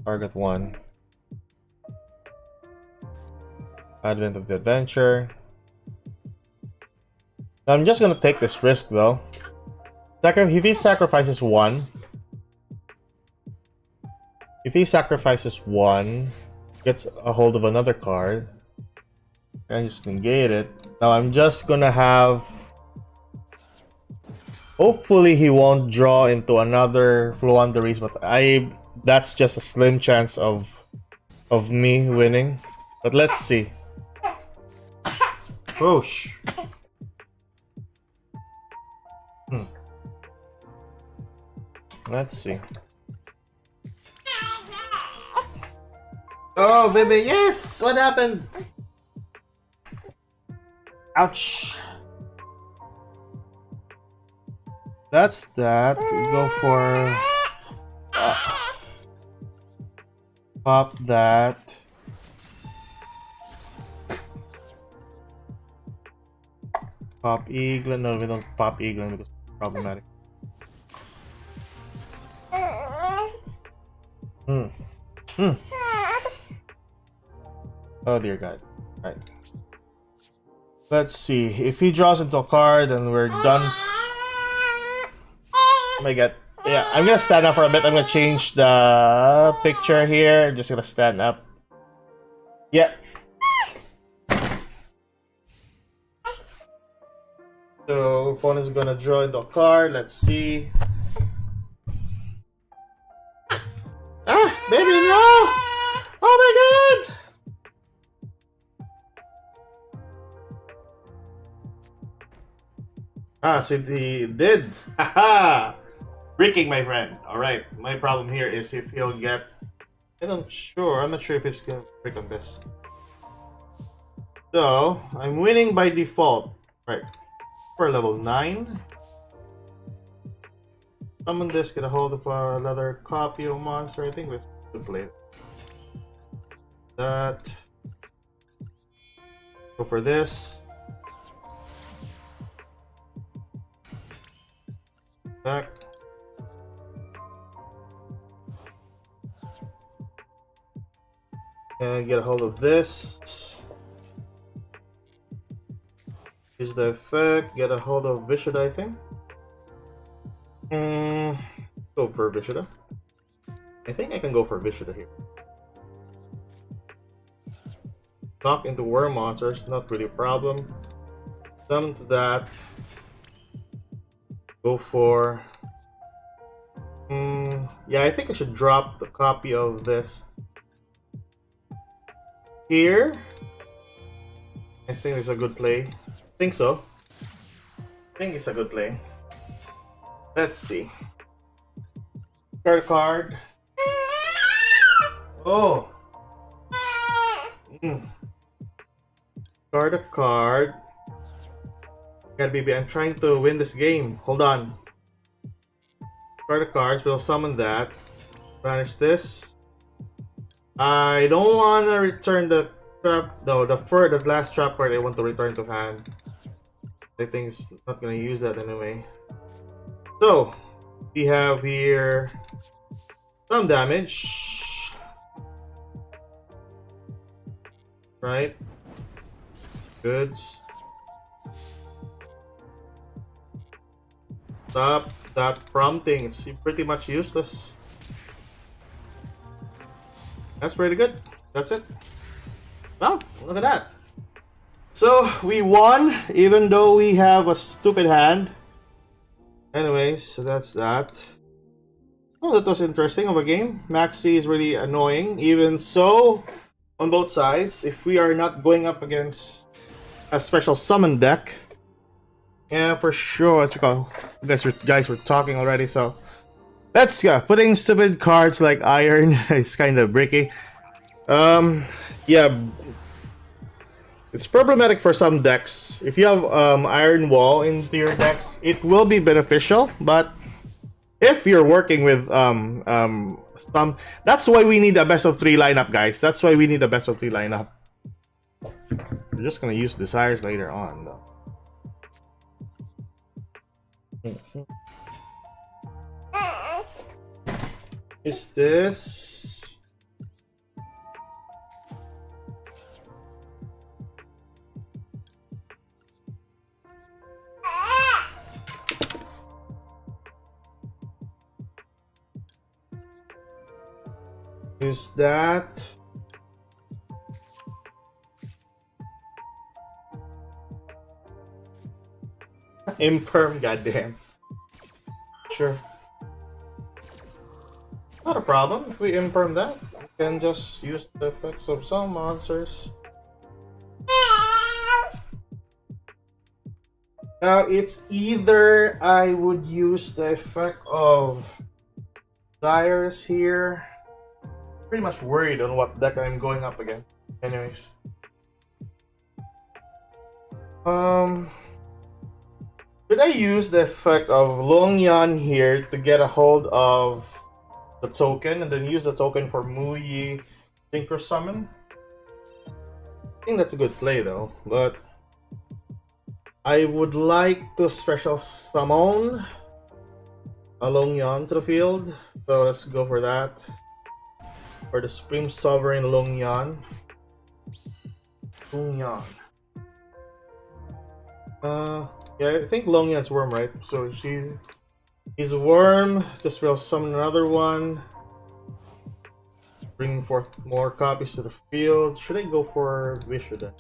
Target 1. Advent of the Adventure. Now, I'm just gonna take this risk though. If he sacrifices 1, gets a hold of another card. And just negate it. Now I'm just gonna have. Hopefully he won't draw into another flow unders, but that's just a slim chance of me winning. But let's see. Whoosh. Let's see. Oh baby, yes! What happened? Ouch. That's that. We go for pop that. Pop Eaglin. No, we don't pop Eaglin because it's problematic. Oh dear God. Right. Let's see. If he draws into a card, then we're done. Oh my God. Yeah, I'm gonna stand up for a bit. I'm gonna change the picture here. I'm just gonna stand up. Yeah. So opponent's gonna draw into a card. Let's see. Ah, baby, no! Oh my God! Ah, so he did. Haha! Breaking, my friend. Alright, my problem here is if he'll get... I'm not sure if it's gonna break on this. So, I'm winning by default. Right. For level 9. Summon this, get a hold of another copy of monster. I think we should play it. That. Go for this. Back. And get a hold of this. Use the effect. Get a hold of Vishada, I think. Go for Vishada. I think I can go for Vishada here. Knock into worm monsters, not really a problem. Summon to that. Go for... yeah, I think I should drop the copy of this here. I think it's a good play. I think so. I think it's a good play. Let's see. Start a card. Oh! Start a card. God, baby, I'm trying to win this game. Hold on. Start a cards, we'll summon that. Banish this. I don't want to return the trap. No, the last trap card I want to return to hand. I think it's not gonna use that anyway. So we have here some damage, right? Goods. Stop that prompting. It's pretty much useless. That's pretty good. That's it. Well, look at that. So we won, even though we have a stupid hand. Anyways, so that's that. Oh, that was interesting of a game. Maxi is really annoying. Even so, on both sides, if we are not going up against a special summon deck, yeah, for sure. What's it called? Guys were talking already, so let's go. Putting stupid cards like Iron is kind of bricky. Yeah, it's problematic for some decks. If you have Iron Wall into your decks, it will be beneficial. But if you're working with some, that's why we need a best of 3 lineup, guys. That's why we need a best of 3 lineup. We're just gonna use Desires later on, though. Is this? Is that? Imperm, goddamn. Sure. Not a problem. If we imperm that, we can just use the effects of some monsters. Now, it's either I would use the effect of Cyrus here. Pretty much worried on what deck I'm going up against. Anyways. Should I use the effect of Longyan here to get a hold of the token and then use the token for Muyi Synchro Summon? I think that's a good play though, but I would like to special summon a Longyan to the field, so let's go for that. For the Supreme Sovereign Longyan. Longyan. Yeah, I think Longyan's worm, right? So he's a worm. Just will summon another one. Bringing forth more copies to the field. Should I go for Wish then?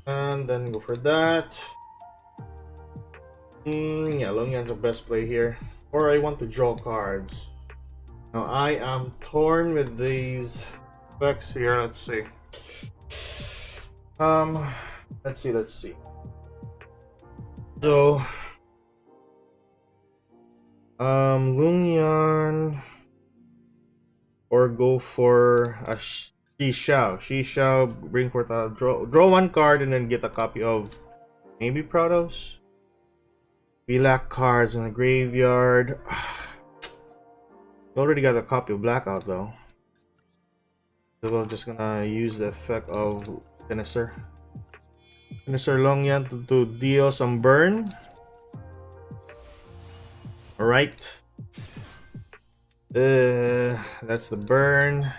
And then go for that. Yeah, Longyan's the best play here. Or I want to draw cards. Now I am torn with these effects here. Let's see. Let's see. So, Longyan, or go for a Shishao. Shishao, bring forth a draw one card and then get a copy of maybe Protos. We lack cards in the graveyard. We already got a copy of Blackout though. So we're just gonna use the effect of Finisher. Finisher Longyan to deal some burn. Alright. That's the burn.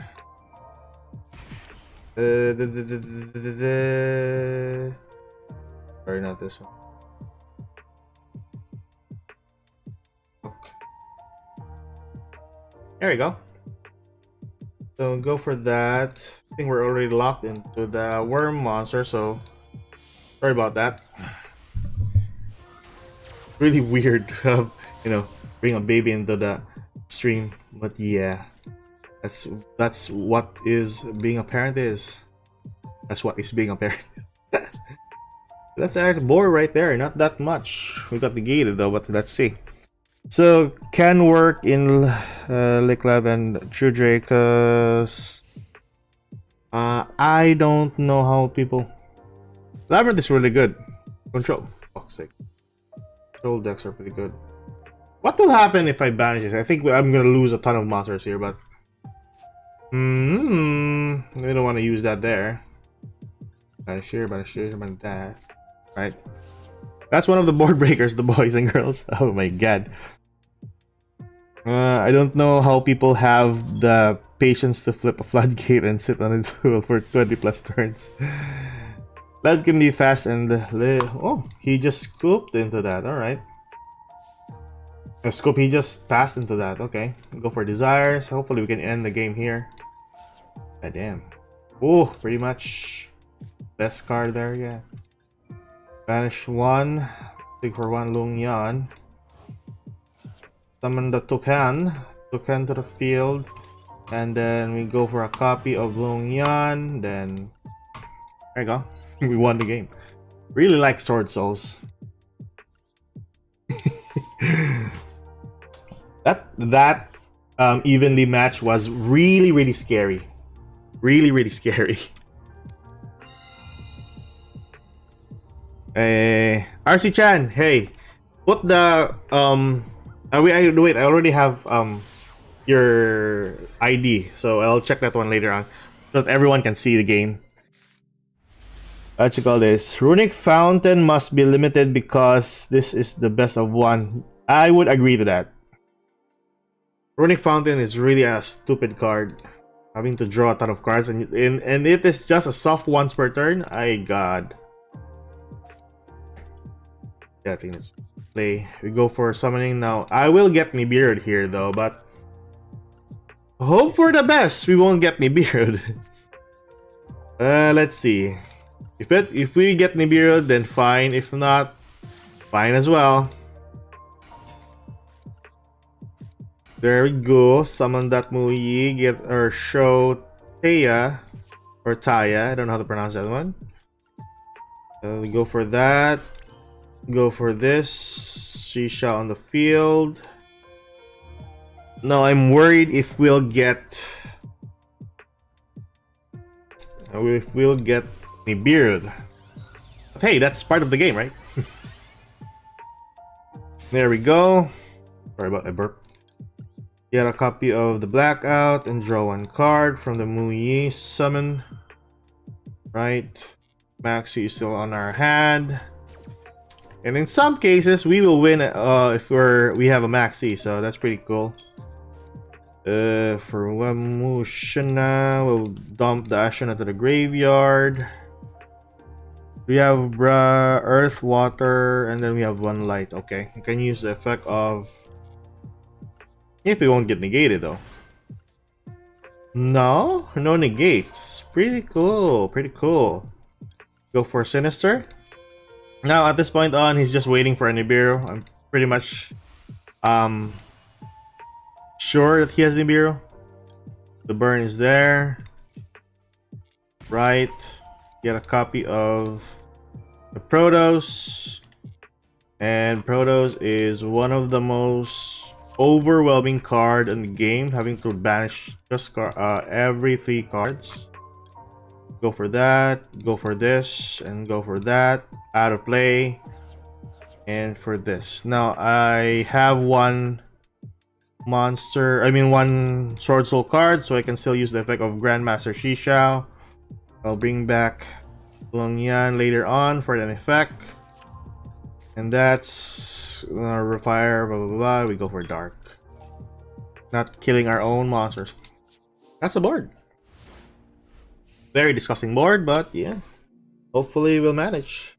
Sorry, not this one. Okay. There we go. So go for that. I think we're already locked into the worm monster, so sorry about that. Really weird to have, you know, bring a baby into the stream, but yeah, that's what is being a parent is. That's what is being a parent. That's our board right there. Not that much. We got negated though, but let's see. So can work in Lake Lab and True Dracos. I don't know how people. Labyrinth is really good. Control. Fuck's sake. Control decks are pretty good. What will happen if I banish this? I think I'm gonna lose a ton of monsters here, but we don't want to use that there. Banish here, banish here, banish that. Right. That's one of the board breakers, the boys and girls. Oh my god. I don't know how people have the patience to flip a floodgate and sit on a duel for 20 plus turns. That can be fast and oh, he just scooped into that. All right. Scoop, he just passed into that. Okay, go for desires. Hopefully we can end the game here. God damn. Oh, pretty much best card there. Yeah. Banish one. Take for one Longyan. Summon the Token to the field, and then we go for a copy of Longyan. Then there you go. We won the game. Really like Sword Souls. that evenly match was really scary. Really scary. RC Chan, hey, put the wait, I already have your ID, so I'll check that one later on so that everyone can see the game. What you call this? Runic Fountain must be limited because this is the best of one. I would agree to that. Runic Fountain is really a stupid card. Having to draw a ton of cards and it is just a soft once per turn. God. Yeah, I think let's play. We go for summoning now. I will get Nibiru here though, but hope for the best. We won't get Nibiru. Let's see. If we get Nibiru, then fine. If not, fine as well. There we go. Summon that Muyi. Get or show Taya or Taya. I don't know how to pronounce that one. We go for that. Go for this. Shisha on the field. No, I'm worried if we'll get Nibiru. I hey, that's part of the game, right? There we go. Sorry about my burp. Get a copy of the Blackout and draw one card from the Muyi summon. Right. Maxi is still on our hand. And in some cases, we will win if we have a Maxi, so that's pretty cool. For Wamushana, we'll dump the Ashana to the graveyard. We have Earth, Water, and then we have one Light. Okay, you can use the effect of... If we won't get negated though. No negates. Pretty cool, pretty cool. Go for Sinister. Now at this point on, he's just waiting for a Nibiru. I'm pretty much sure that he has Nibiru. The burn is there. Right. Get a copy of the Protoss. And Protoss is one of the most overwhelming card in the game, having to banish just every 3 cards. Go for that, go for this, and go for that. Out of play. And for this. Now I have one Sword Soul card, so I can still use the effect of Grandmaster Shishao. I'll bring back Longyan later on for an effect. And that's Refire, blah blah blah. We go for Dark. Not killing our own monsters. That's a board. Very disgusting board, but yeah. Hopefully we'll manage.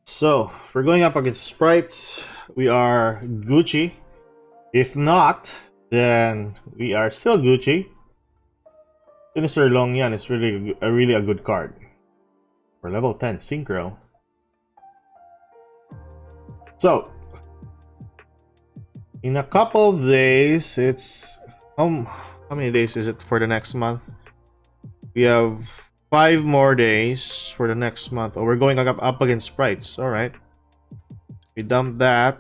So, if we're going up against sprites, we are Gucci. If not, then we are still Gucci. Sinister Longyan is really a good card. For level 10 Synchro. So, in a couple of days, it's how many days is it for the next month? We have 5 more days for the next month. Oh, we're going up against sprites. All right. We dump that.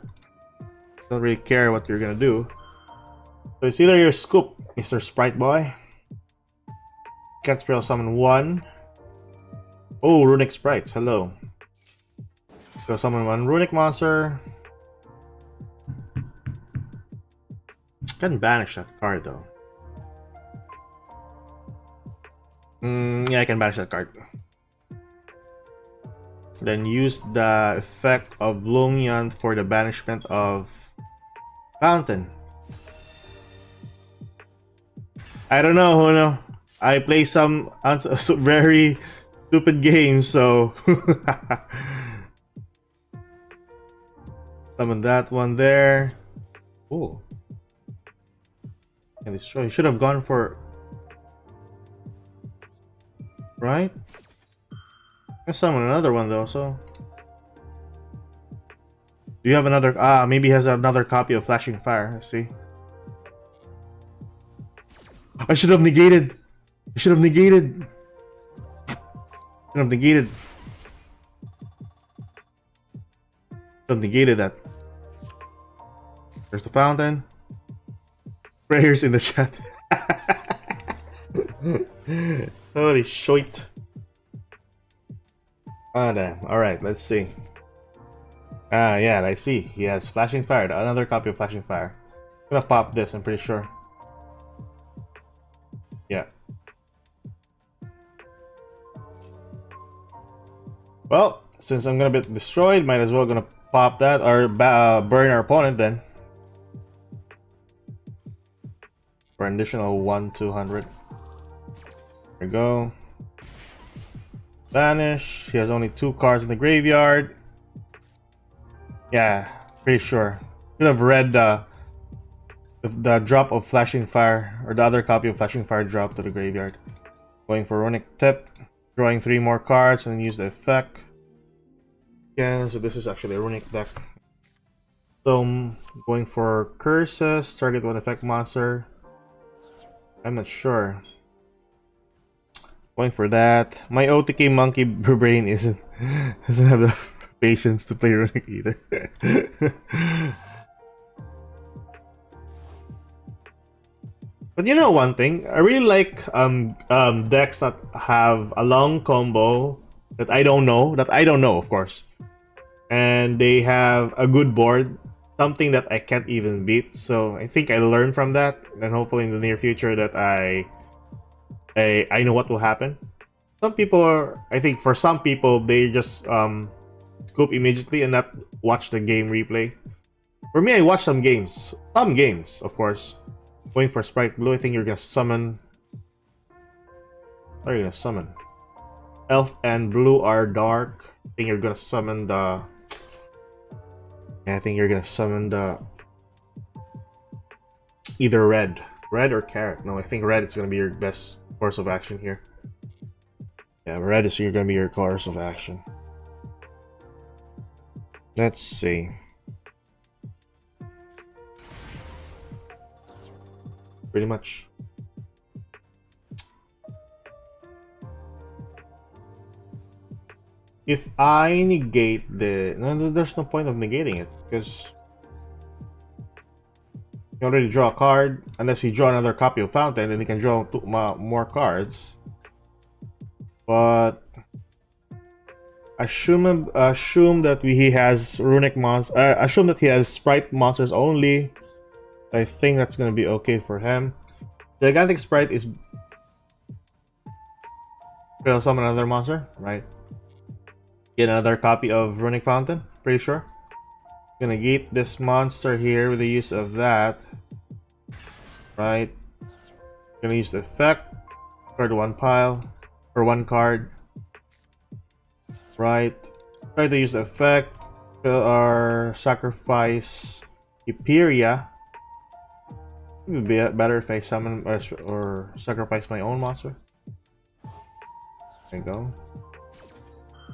Don't really care what you're gonna do. So it's either your scoop, Mr. Sprite Boy. Can't spell summon 1. Oh, Runic Sprites. Hello. Go summon 1 Runic monster. Can banish that card though. Yeah, I can banish that card. Then use the effect of Longyan for the banishment of Fountain. I don't know, Hono. I play some very stupid games, so summon that one there. Oh, and destroy. Should have gone for right. I summon another one though. So, do you have another? Maybe he has another copy of Flashing Fire. I see. I should have negated. I should have negated. Should have negated. Should have negated that. There's the fountain. Prayers in the chat. Holy shit. Ah, damn. Alright, let's see. Yeah, I see. He has Flashing Fire. Another copy of Flashing Fire. I'm gonna pop this, I'm pretty sure. Yeah. Well, since I'm gonna be destroyed, might as well gonna pop that or burn our opponent then. For an additional 1/200. There we go. Banish. He has only 2 cards in the graveyard. Yeah, pretty sure. Should have read the drop of Flashing Fire, or the other copy of Flashing Fire drop to the graveyard. Going for Runic Tip. Drawing 3 more cards and use the effect. Yeah, so this is actually a Runic deck. So I'm going for Curses, target 1 effect monster. I'm not sure. Going for that. My OTK monkey brain doesn't have the patience to play Runic either. But you know one thing, I really like decks that have a long combo that I don't know, of course. And they have a good board, something that I can't even beat. So I think I learned from that, and hopefully in the near future that I know what will happen. Some people are, I think for some people, they just scoop immediately and not watch the game replay. For me, I watch some games, of course. Going for Sprite Blue, I think you're gonna summon. What are you gonna summon? Elf and Blue are dark. I think you're gonna summon the. Yeah, I think you're gonna summon the. Either red or carrot. No, I think red is gonna be your best course of action here. Yeah, red is gonna be your course of action. Let's see. Pretty much. If I negate the... No, there's no point of negating it, because you already draw a card, unless you draw another copy of Fountain, and you can draw more cards. But assume that he has runic monsters. Assume that he has sprite monsters only. I think that's gonna be okay for him. Gigantic Sprite is. We'll summon another monster, right? Get another copy of Runic Fountain, pretty sure. Gonna gate this monster here with the use of that. Right. Gonna use the effect. Card one pile. For one card. Right. Try to use the effect. Or sacrifice Hyperia. It would be better if I summon or sacrifice my own monster. There you go.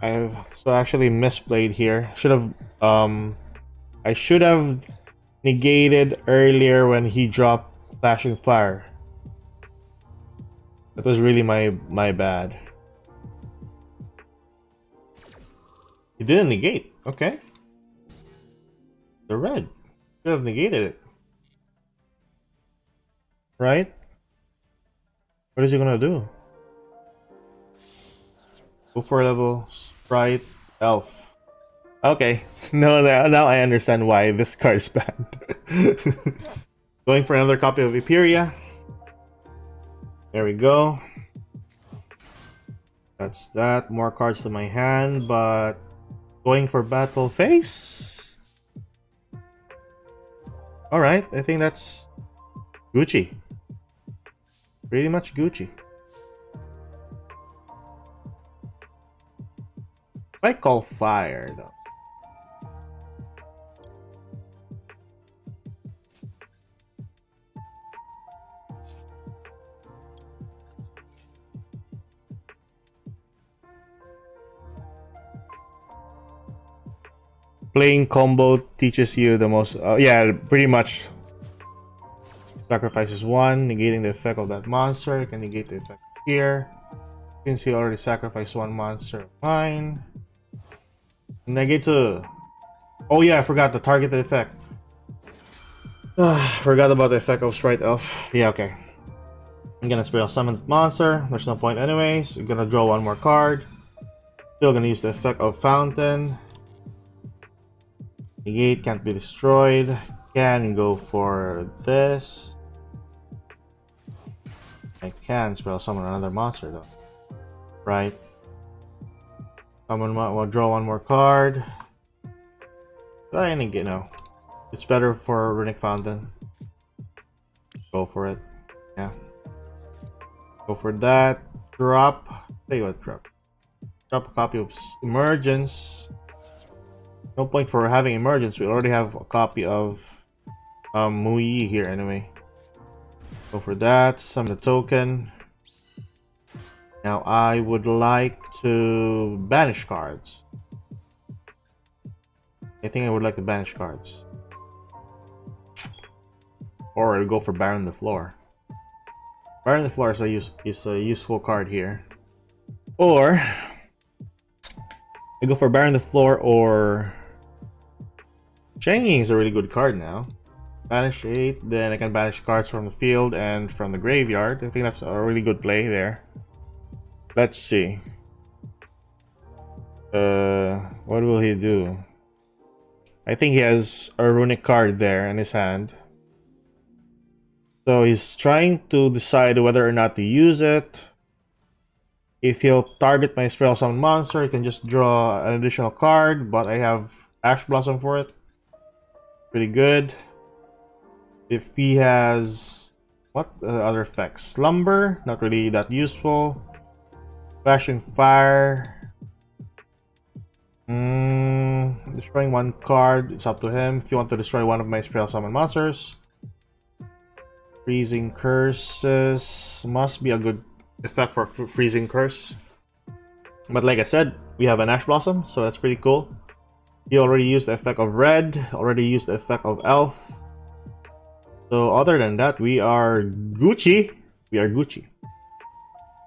I've so actually misplayed here. I should have negated earlier when he dropped Flashing Fire. That was really my bad. He didn't negate. Okay. The red. Should have negated it. Right? What is he gonna do? Go for level Sprite Elf. Okay, no, now I understand why this card is banned. Going for another copy of Hyperia. There we go. That's that. More cards to my hand, but going for Battle Face. Alright, I think that's Gucci. Pretty much Gucci. I call fire though. Playing combo teaches you the most. Yeah, pretty much. Sacrifices one, negating the effect of that monster. You can negate the effect here. Since you already sacrificed one monster of mine. Negate two. Oh yeah, I forgot the targeted effect. Forgot about the effect of Sprite Elf. Yeah, okay. I'm gonna spell summon the monster. There's no point anyways. I'm gonna draw one more card. Still gonna use the effect of Fountain. Negate can't be destroyed. Can go for this. I can spell summon another monster though. Right. We'll draw one more card. But I didn't get no. It's better for Runic Fountain. Go for it. Yeah. Go for that. Drop. Tell you what, drop. Drop a copy of Emergence. No point for having Emergence. We already have a copy of Mui here anyway. Go for that. Summon the token. Now I would like to banish cards. I think I would like to banish cards. Or I'll go for Baron the Floor. Baron the Floor is a useful card here. Or I go for Baron the Floor or Changing is a really good card now. Banish 8, then I can banish cards from the field and from the graveyard. I think that's a really good play there. Let's see. What will he do? I think he has a runic card there in his hand. So he's trying to decide whether or not to use it. If he'll target my Spell Summon monster, he can just draw an additional card, but I have Ash Blossom for it. Pretty good. If he has... what other effects? Slumber, not really that useful. Flashing Fire. Destroying one card, it's up to him. If you want to destroy one of my Spell Summon monsters. Freezing Curses must be a good effect for Freezing Curse. But like I said, we have an Ash Blossom, so that's pretty cool. He already used the effect of Red, already used the effect of Elf. So other than that, we are Gucci. We are Gucci.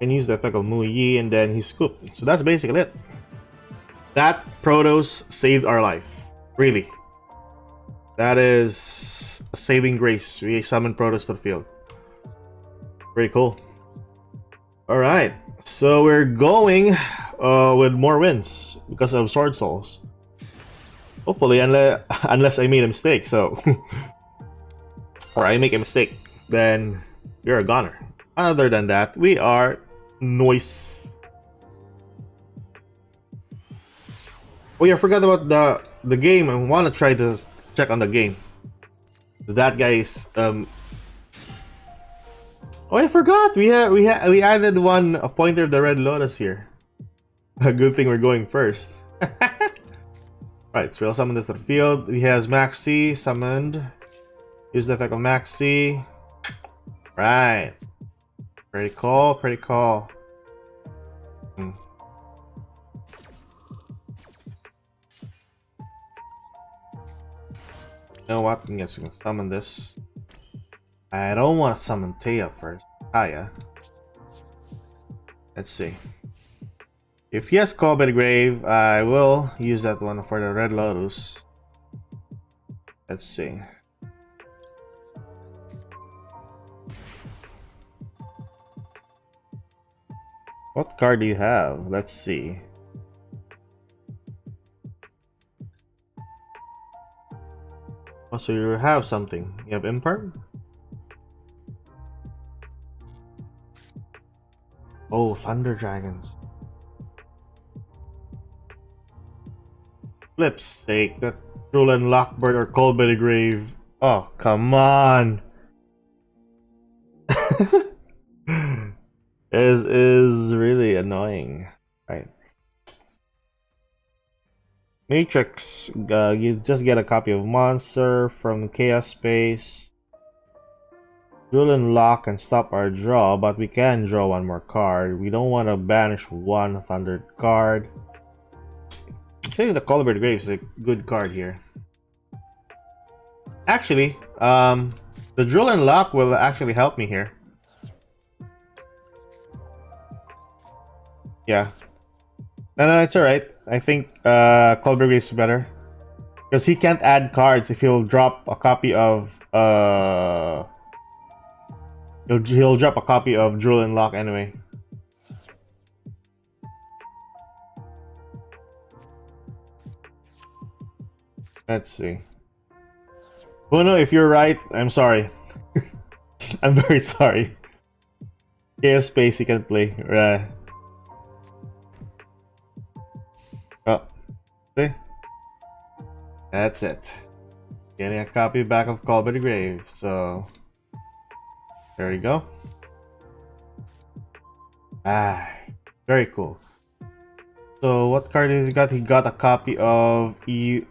And use the effect of Mu Yi, and then he's scooped. So that's basically it. That Protos saved our life. Really. That is a saving grace. We summoned Protos to the field. Pretty cool. Alright. So we're going with more wins because of Sword Souls. Hopefully, unless I made a mistake, so... or I make a mistake, then you're a goner. Other than that, we are nice. Oh yeah, I forgot about the game. I want to try to check on the game. That guy's oh, I forgot. We added a pointer of the Red Lotus here. A good thing we're going first. Right, so we'll summon this to the field. He has Maxi summoned. Use the effect of Maxi. Right. Pretty cool, pretty cool. You know what? I'm just gonna summon this. I don't want to summon Taya first. Taya. Let's see. If he has Call by the Grave, I will use that one for the Red Lotus. Let's see. What card do you have? Let's see. Oh, so you have something. You have Impart? Oh, Thunder Dragons. Flip's sake, that Trulan Lockbird or Cold by the Grave. Oh, come on. is really annoying. Right. Matrix, you just get a copy of Monster from Chaos Space. Drill and Lock and stop our draw, but we can draw one more card. We don't want to banish one Thunder card. I'm saying the Call by the Grave is a good card here. Actually, the Drill and Lock will actually help me here. Yeah. No, it's alright. I think Colberg is better. Because he can't add cards if he'll drop a copy of he'll drop a copy of Drill and Lock anyway. Let's see. Bruno, if you're right, I'm sorry. I'm very sorry. Chaos Space he can play. Oh, see? That's it. Getting a copy back of Call by the Grave, so there we go. Ah, very cool. So what card has he got? He got a copy of the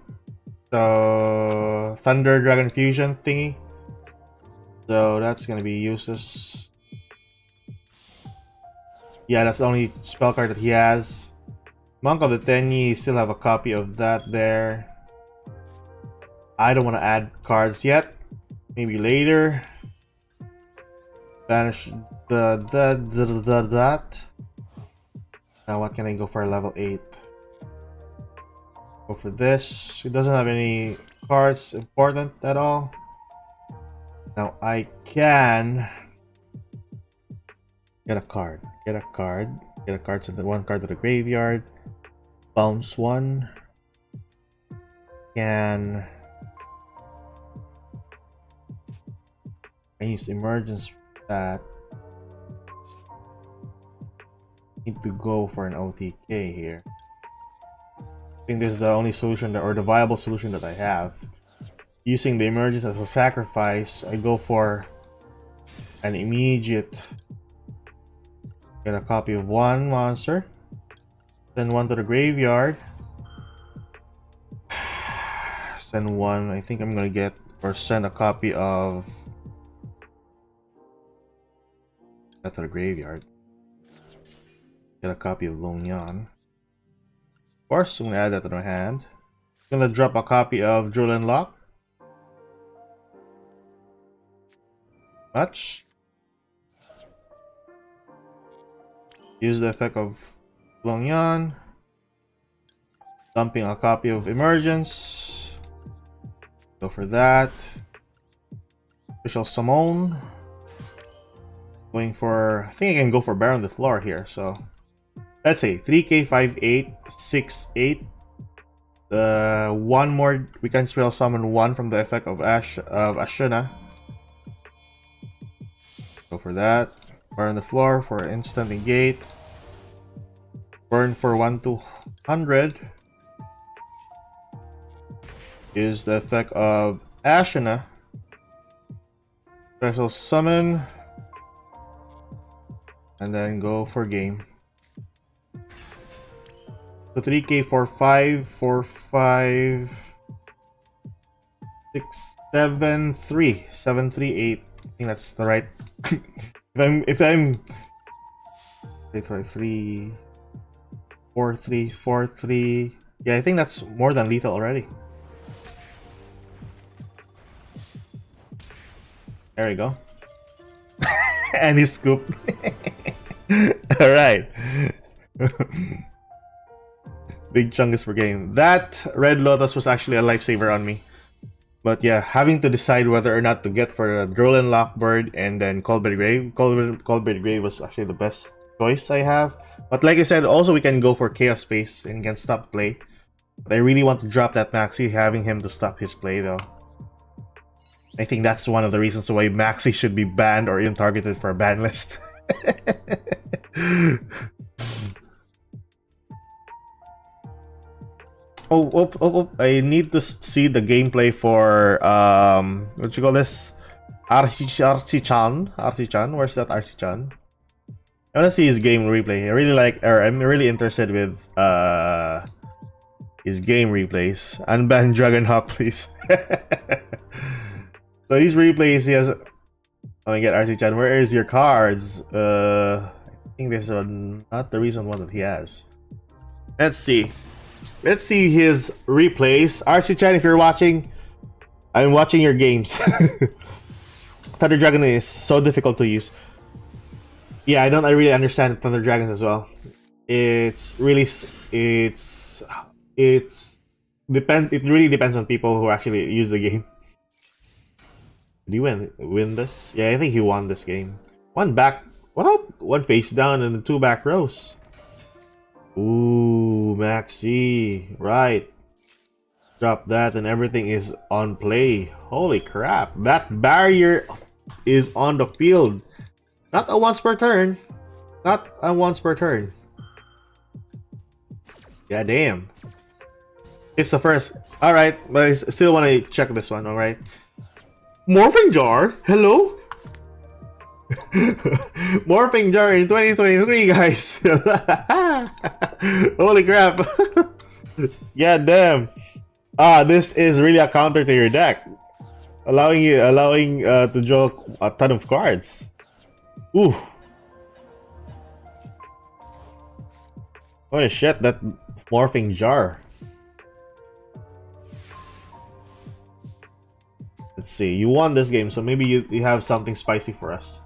Thunder Dragon Fusion thingy. So that's gonna be useless. Yeah, that's the only spell card that he has. Monk of the Tenyi, still have a copy of that there. I don't want to add cards yet. Maybe later. Banish that. Now what can I go for level 8? Go for this. It doesn't have any cards important at all. Now I can get a card. Get a card. Get a card to the one card to the graveyard. Bounce one. Can I use emergence for that? Need to go for an OTK here. I think this is the only solution that, or the viable solution that I have. Using the emergence as a sacrifice, I go for an immediate. Get a copy of one monster. Send one to the graveyard. Send one. I think I'm gonna get or send a copy of that to the graveyard. Get a copy of Longyan. Of course, I'm gonna add that to my hand. I'm gonna drop a copy of Drill and Lock. Much. Use the effect of Longyan. Dumping a copy of Emergence. Go for that. Official Summon. Going for, I think I can go for Baron the Floor here, so let's say 3k 5-8 6-8. One more, we can spell summon one from the effect of Ashuna. Go for that. Burn the floor for instant negate. Burn for 1-200. Use the effect of Ashuna. Special summon. And then go for game. So 3k 4-5 4-5 6 7-3 7-3-8. I think that's the right. if I'm 3 4-3 4-3. Yeah, I think that's more than lethal already. There we go. And he scooped. Alright. Big chungus per game. That Red Lotus was actually a lifesaver on me. But yeah, having to decide whether or not to get for the Droll and Lockbird and then Coldberry Grave. Coldberry Grave was actually the best choice I have. But like I said, also we can go for Chaos Space and can stop play. But I really want to drop that Maxi, having him to stop his play though. I think that's one of the reasons why Maxi should be banned or even targeted for a ban list. Oh, I need to see the gameplay for what you call this? Archie-chan. Archie-chan, where's that Archie-chan? I wanna see his game replay. I'm really interested with his game replays. Unban Dragonhawk, please. So these replays, he has. Oh my god, Archie-chan, where is your cards? I think this is not the recent one that he has. Let's see. Let's see his replays. Archie-chan, if you're watching, I'm watching your games. Thunder Dragon is so difficult to use. Yeah, I really understand Thunder Dragons as well. It really depends on people who actually use the game. Did he win this? Yeah, I think he won this game. One face down and 2 back rows. Ooh, Maxi, right. Drop that and everything is on play. Holy crap, that barrier is on the field. Not a once per turn. Not a once per turn. Yeah, damn. It's the first. Alright, but I still want to check this one, alright. Morphing Jar? Hello? Morphing Jar in 2023, guys. Holy crap. Yeah, damn. This is really a counter to your deck. Allowing to draw a ton of cards. Ooh. Holy shit, that Morphing Jar. Let's see, you won this game, so maybe you have something spicy for us.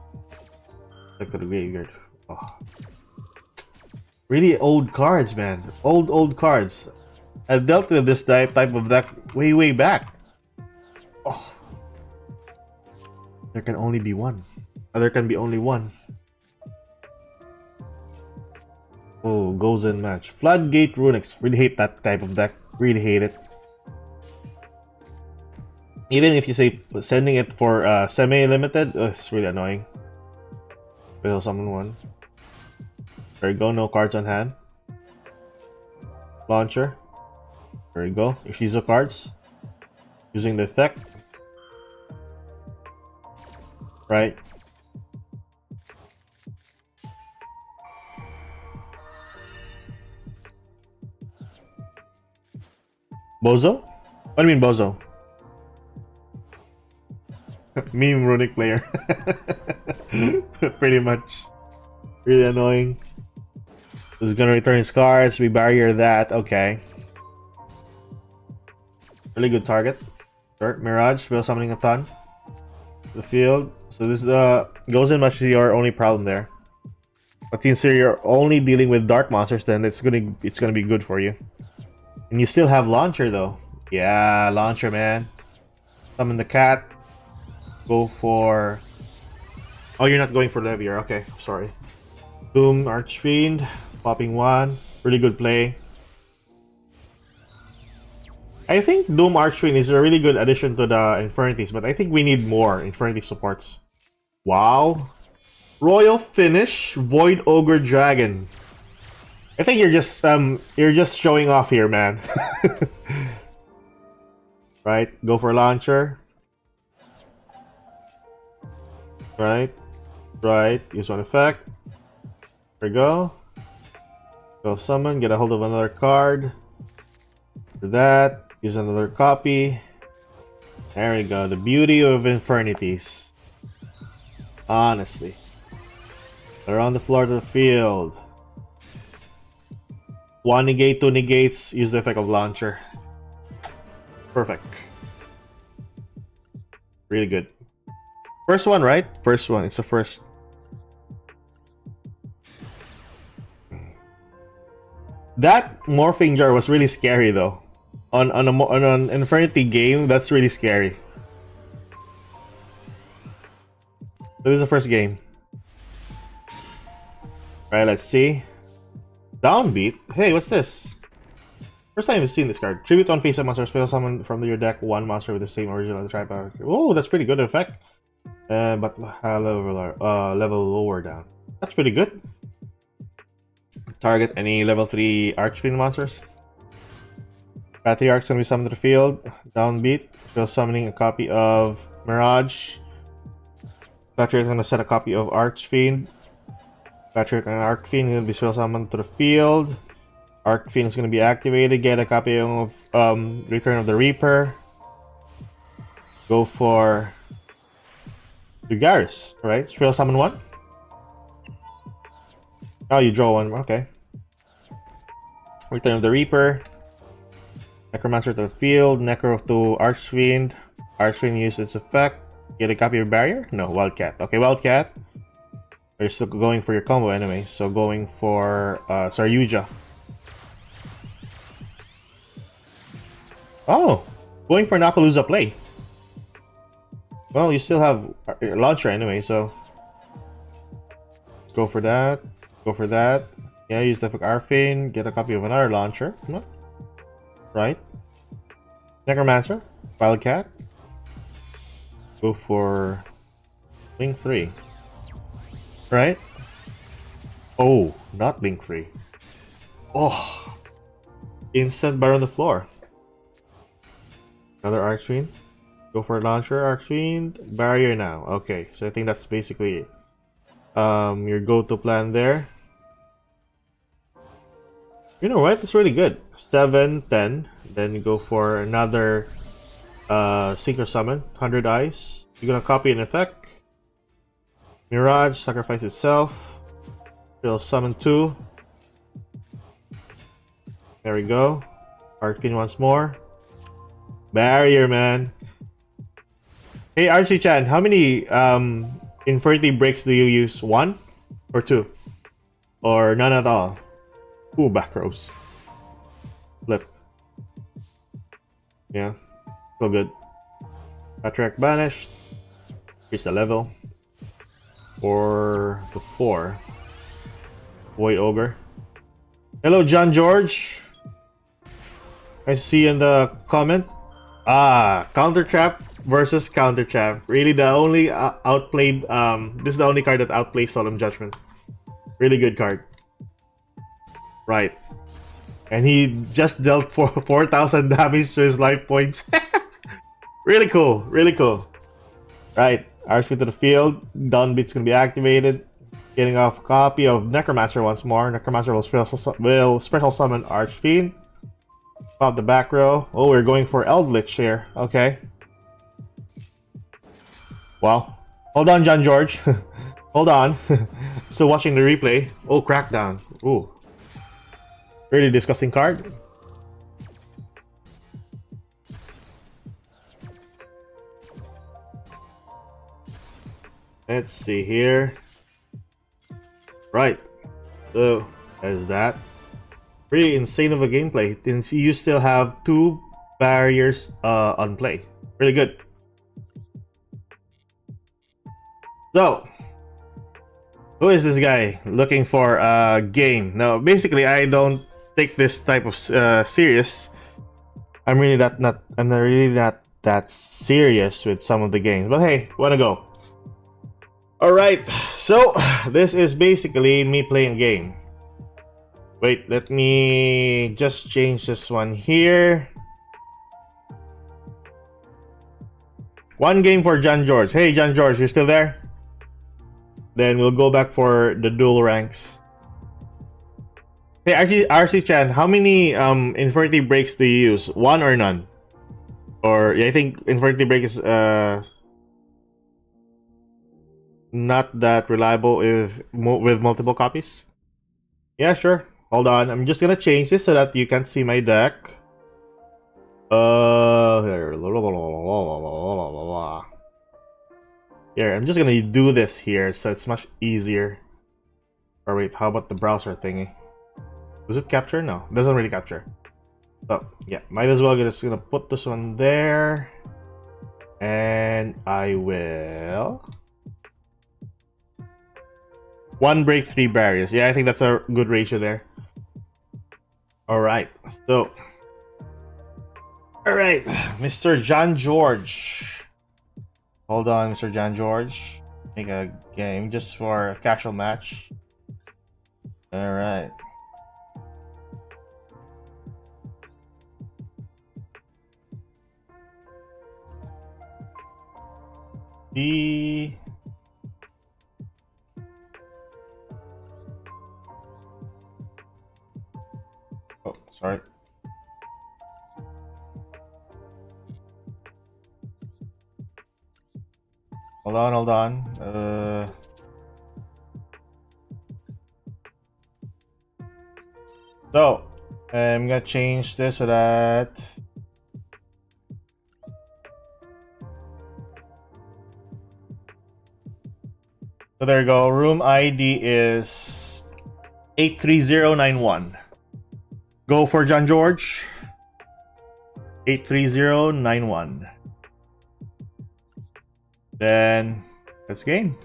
Back to the graveyard. Oh. Really old cards, man. Old cards. I've dealt with this type of deck way back. Oh. There can only be one. There can be only one. Oh, goes in match. Floodgate Runics. Really hate that type of deck. Really hate it. Even if you say sending it for semi-limited, it's really annoying. Will summon one. There you go, no cards on hand. Launcher. There you go. Ishizo cards. Using the effect. Right. Bozo? What do you mean Bozo? Meme runic player. Pretty much. Really annoying. Who's gonna return his cards? We barrier that. Okay. Really good target. Sure. Mirage, will summoning a ton. The field. So this goes in much your only problem there. But since you're only dealing with dark monsters, then it's gonna be good for you. And you still have launcher though. Yeah, launcher, man. Summon the cat. Go for. Oh, you're not going for Levier. Okay, sorry. Doom Archfiend, popping one. Really good play. I think Doom Archfiend is a really good addition to the Infernities, but I think we need more Infernity supports. Wow. Royal Finish, Void Ogre Dragon. I think you're just showing off here, man. Right, go for launcher. Right, use one effect. There we go. Go summon, get a hold of another card. For that, use another copy. There we go, the beauty of Infernities. Honestly. They're on the floor of the field. One negate, two negates, use the effect of launcher. Perfect. Really good. First one, right? First one, it's the first. That morphing jar was really scary though. On an Infinity game, that's really scary. So this is the first game. Alright, let's see. Downbeat? Hey, what's this? First time I've seen this card. Tribute on face-up monster. Spell summon from your deck one monster with the same original tribe. Oh, that's pretty good effect. But level lower down. That's pretty good. Target any level 3 Archfiend monsters. Patriarch's gonna be summoned to the field. Downbeat. Spell summoning a copy of Mirage. Patriarch's gonna set a copy of Archfiend. Patriarch and Archfiend will be spell summoned to the field. Archfiend is going to be activated. Get a copy of Return of the Reaper. Go for Lugaris, right? Spell summon one. Oh, you draw one. Okay. Return of the Reaper. Necromancer to the field. Necro to Archfiend. Archfiend uses its effect. Get a copy of Barrier? No, Wildcat. Okay, Wildcat. You're still going for your combo anyway, so going for YugiOh. Oh, going for Napalooza play. Well, you still have your launcher anyway, so go for that. Go for that. Yeah, use the Arfane, get a copy of another launcher. No. Right. Necromancer, Wildcat. Go for Link 3. Right? Oh, not Link 3. Oh, instant bar on the floor. Another Archfiend. Go for launcher, Archfiend. Barrier now. Okay, so I think that's basically your go-to plan there. You know what? It's really good. 7, 10. Then you go for another Synchro Summon. 100 Eyes. You're gonna copy an effect. Mirage, sacrifice itself. Will summon 2. There we go. Archfiend once more. Barrier, man. Hey, Archie-chan, how many Infinity breaks do you use? 1 or 2? Or none at all? Ooh, back rows. Flip. Yeah, still good. Patriarch banished. Here's the level. For the 4. Void Ogre. Hello, John George. I see in the comment. Counter Trap versus Counter Trap. Really, the only outplayed. This is the only card that outplays Solemn Judgment. Really good card. Right. And he just dealt 4,000 damage to his life points. Really cool. Really cool. Right. Archfiend to the field. Downbeat's gonna be activated. Getting off a copy of Necromancer once more. Necromancer will special summon Archfiend. Pop the back row. Oh, we're going for Eldritch here. Okay. Well, hold on, John George. Hold on. Still watching the replay. Oh, Crackdown. Ooh. Really disgusting card. Let's see here. Right. So, as that. Pretty insane of a gameplay. Since you still have 2 barriers on play. Really good. So, who is this guy looking for a game? No, basically, I don't take this type of serious. I'm really not that serious with some of the games. But hey, wanna go? All right. So this is basically me playing a game. Wait, let me just change this one here. One game for John George. Hey, John George, you still there? Then we'll go back for the dual ranks. Hey, actually, RC Chan, how many Infinity Breaks do you use? One or none? Or yeah, I think Infinity Break is not that reliable with multiple copies. Yeah, sure. Hold on, I'm just gonna change this so that you can see my deck. Here. Here, I'm just gonna do this here so it's much easier. Or wait, how about the browser thingy? Does it capture? No, it doesn't really capture. So yeah, might as well just gonna put this one there. And I will 1 break 3 barriers. Yeah, I think that's a good ratio there. Alright, so alright, Mr. John George. Hold on, Mr. John George. Make a game just for a casual match. Alright. Oh, sorry. Hold on. So, I'm gonna change this so that so there you go. Room ID is 83091. Go for John George. 83091. Then let's game.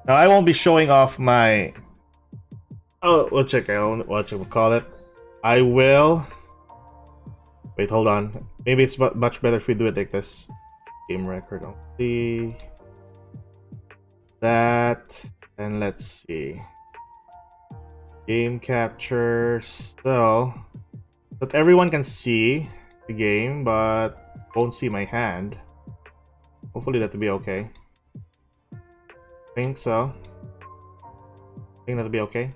Now I won't be showing off my. Oh, we'll check out what you call it. I will. Wait, hold on. Maybe it's much better if we do it like this. Game record on the that, and let's see. Game capture. So that everyone can see the game, but won't see my hand. Hopefully that will be okay. Think so. Think that'll be okay.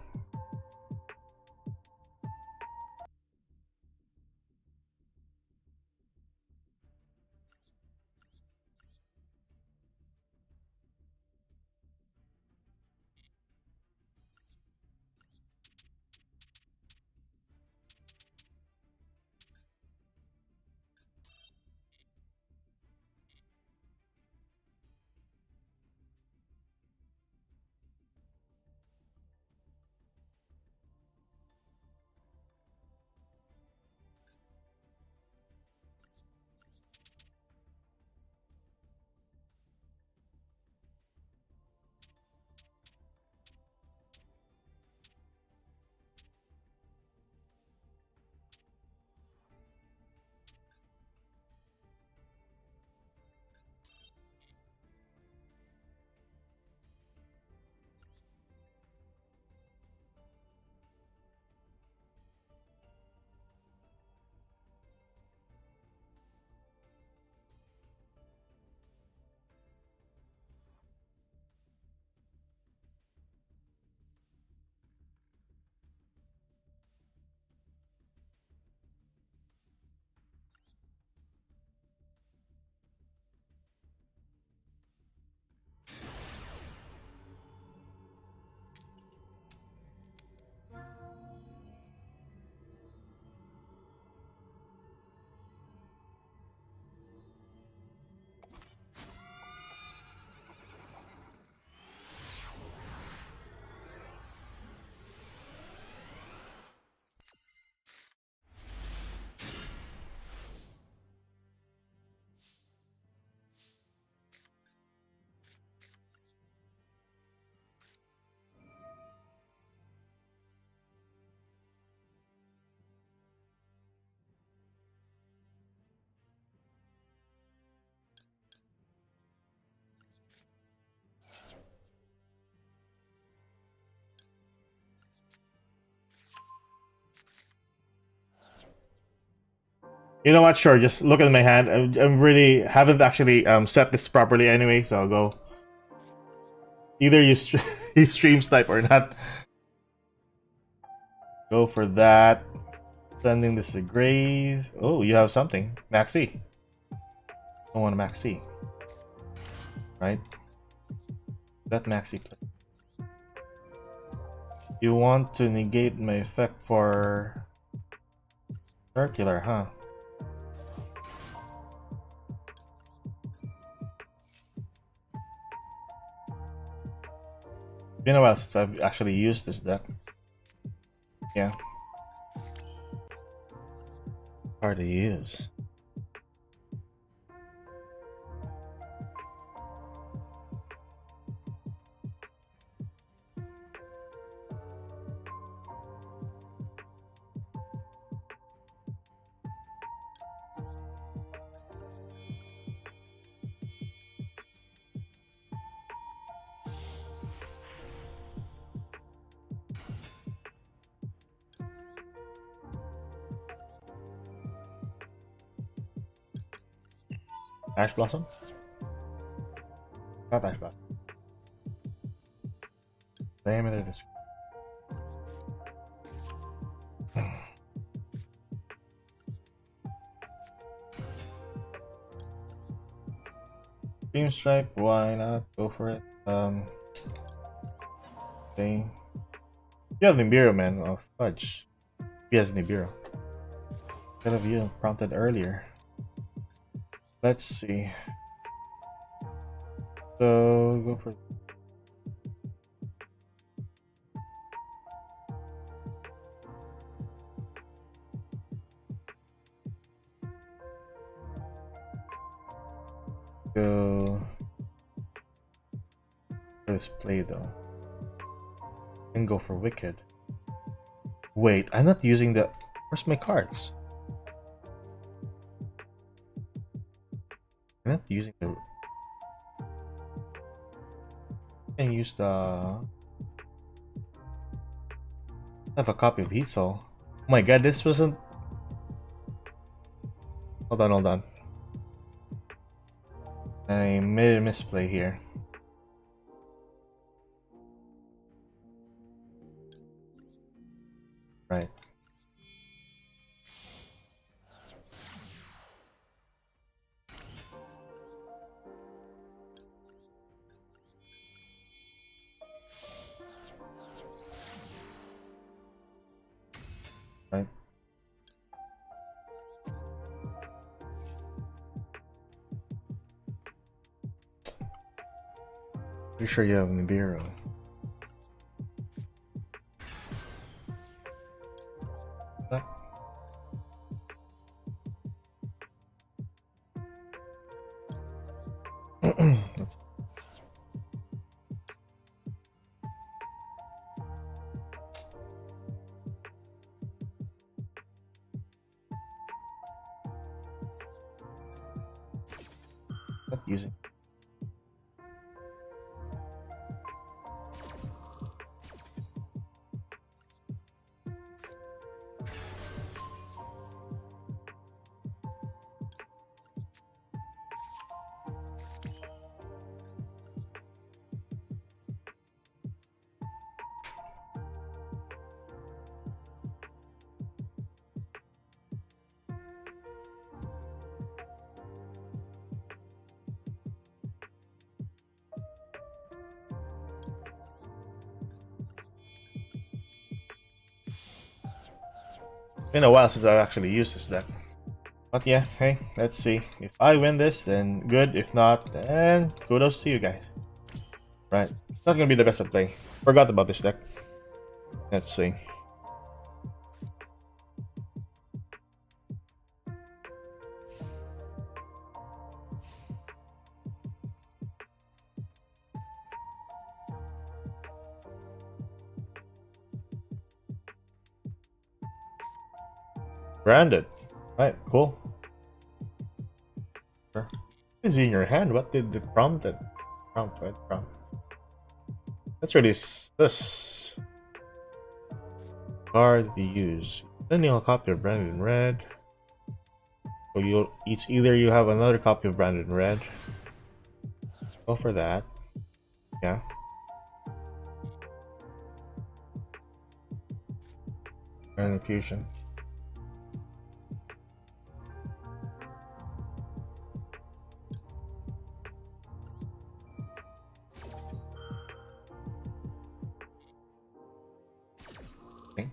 You know what? Sure, just look at my hand. I'm really haven't actually set this properly anyway, so I'll go. Either you, you stream snipe or not. Go for that. Sending this to grave. Oh, you have something. Maxi. I want a Maxi. Right? That Maxi. You want to negate my effect for circular, huh? Been a while since I've actually used this deck. Yeah. Hard to use. Ash Blossom? Not Ash Blossom. Diameter description. Beam Stripe, why not? Go for it. Thing. You have Nibiru, man. Oh, fudge. He has Nibiru. Could have you prompted earlier. Let's see. So go for go first play though. And go for Wicked. Wait, I'm not using the. Where's my cards? I'm not using the. I use the. I have a copy of Heat Soul. Oh my god, this wasn't. Hold on, hold on. I made a misplay here. Right. Right. Pretty sure you have Nibiru. Let's not using. Been a while since I've actually used this deck. But yeah, hey, let's see. If I win this, then good. If not, then kudos to you guys. Right. It's not gonna be the best of play. Forgot about this deck. Let's see. Branded. Right, cool. Sure. Is in your hand? What did it prompt it? Prompt, right? Prompt. Let's release this card to use. Sending a copy of Branded in red. So it's either you have another copy of Branded Red. Go for that. Yeah. And Fusion. Think.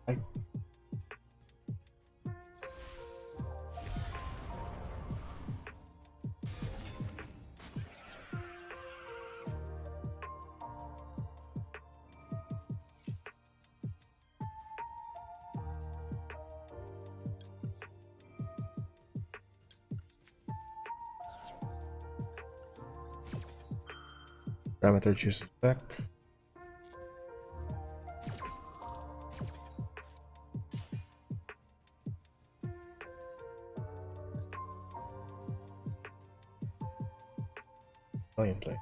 I Parameter chooses deck. Play and play.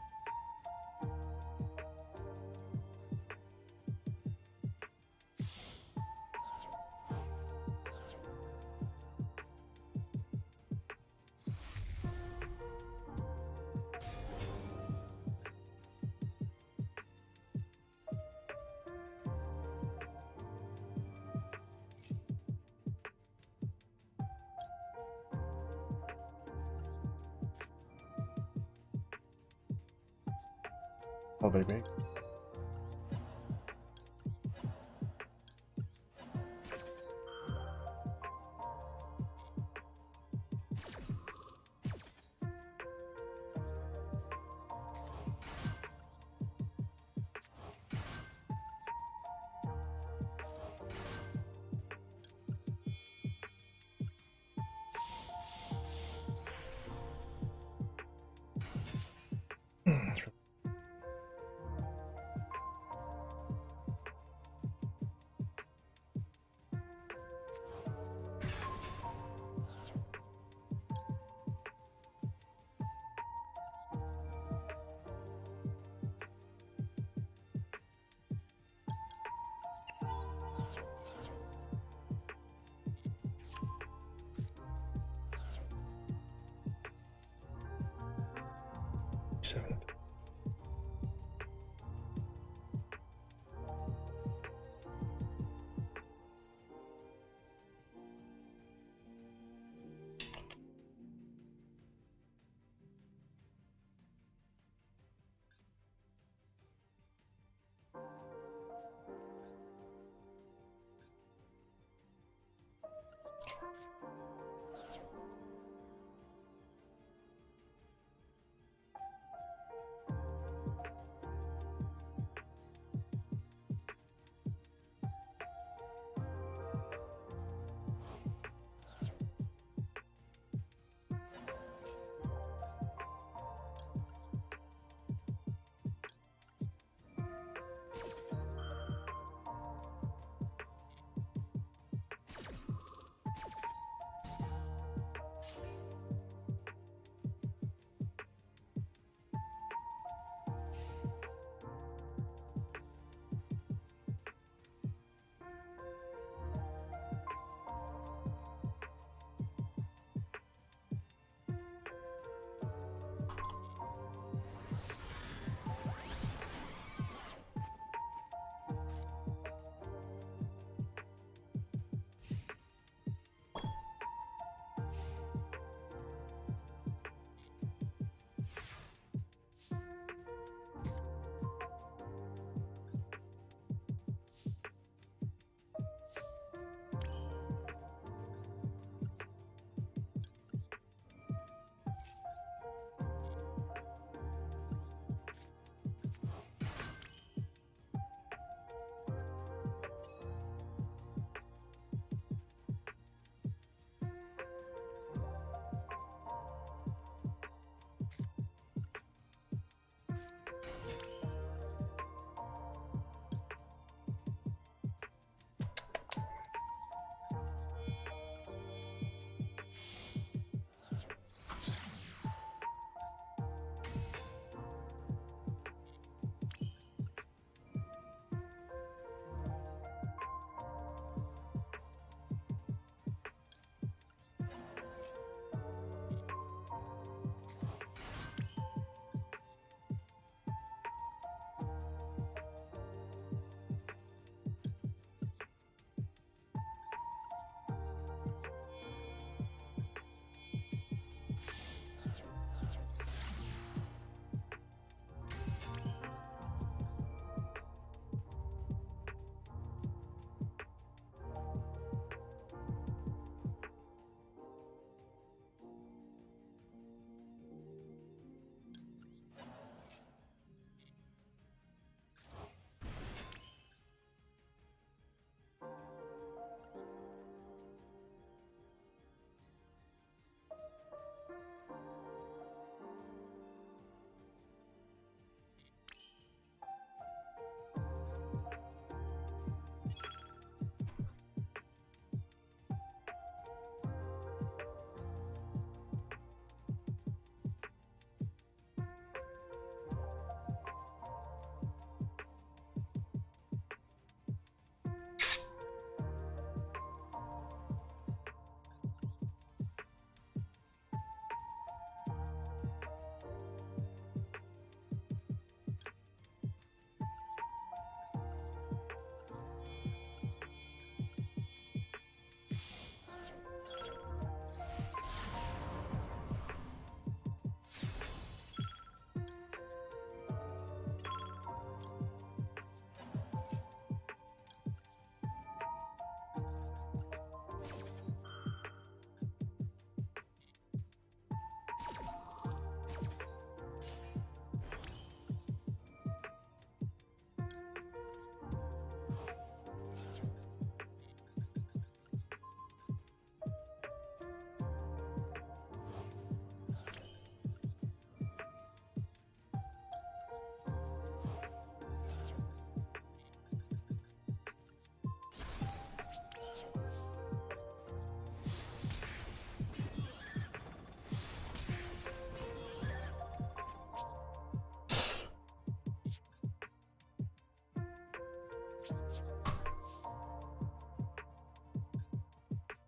Oh, baby.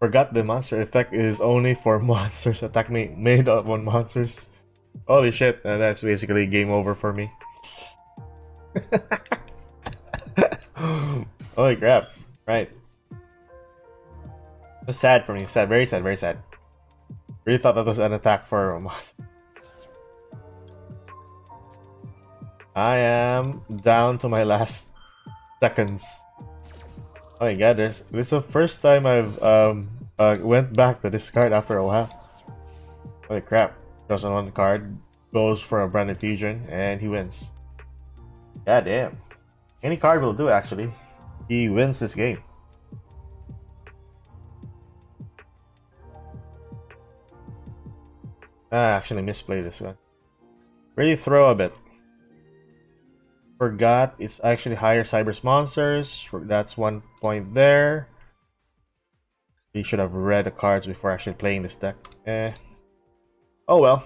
Forgot the monster effect is only for monsters. Attack made on monsters. Holy shit, that's basically game over for me. Holy crap. Right. It was sad for me. Sad, very sad, very sad. Really thought that was an attack for a monster. I am down to my last seconds. Oh my god, this is the first time I've went back to this card after a while. Holy crap. Draws on one card, goes for a branded fusion, and he wins. God damn. Any card will do actually. He wins this game. I actually misplayed this one. Really throw a bit. Forgot it's actually higher Cyber's monsters. That's 1 point there. You should have read the cards before actually playing this deck. Oh well.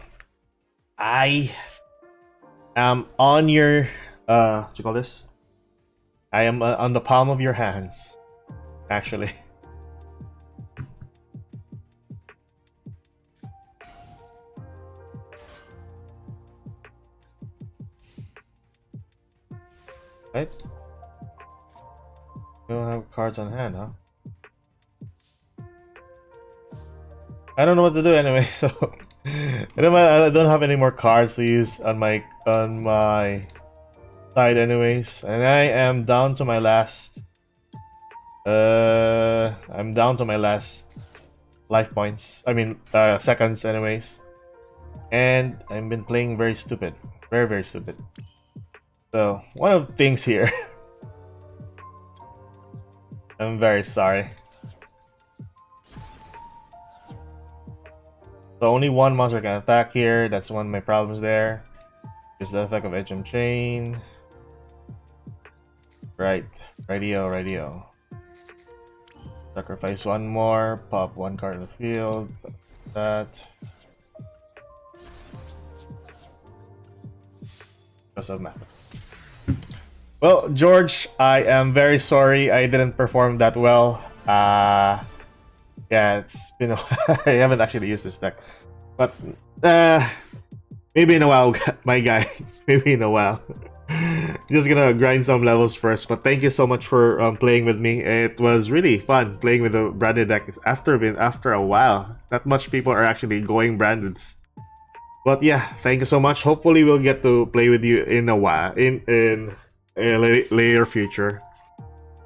I am on your what you call this? I am on the palm of your hands, actually. Right? You don't have cards on hand, huh? I don't know what to do anyway, so I don't have any more cards to use on my side anyways, and I am down to my last I'm down to my last life points. I mean seconds anyways. And I've been playing very stupid. Very, very stupid. So one of the things here I'm very sorry. So only one monster can attack here. That's one of my problems there. Is the effect of HM Chain. Right. Radio. Sacrifice one more. Pop one card in the field. That. Because of math. Well, George, I am very sorry I didn't perform that well. Yeah, it's been a while. I haven't actually used this deck. But maybe in a while, my guy. Maybe in a while. Just gonna grind some levels first. But thank you so much for playing with me. It was really fun playing with the branded deck after a while. Not much people are actually going branded. But yeah, thank you so much. Hopefully we'll get to play with you in a while, in a later future.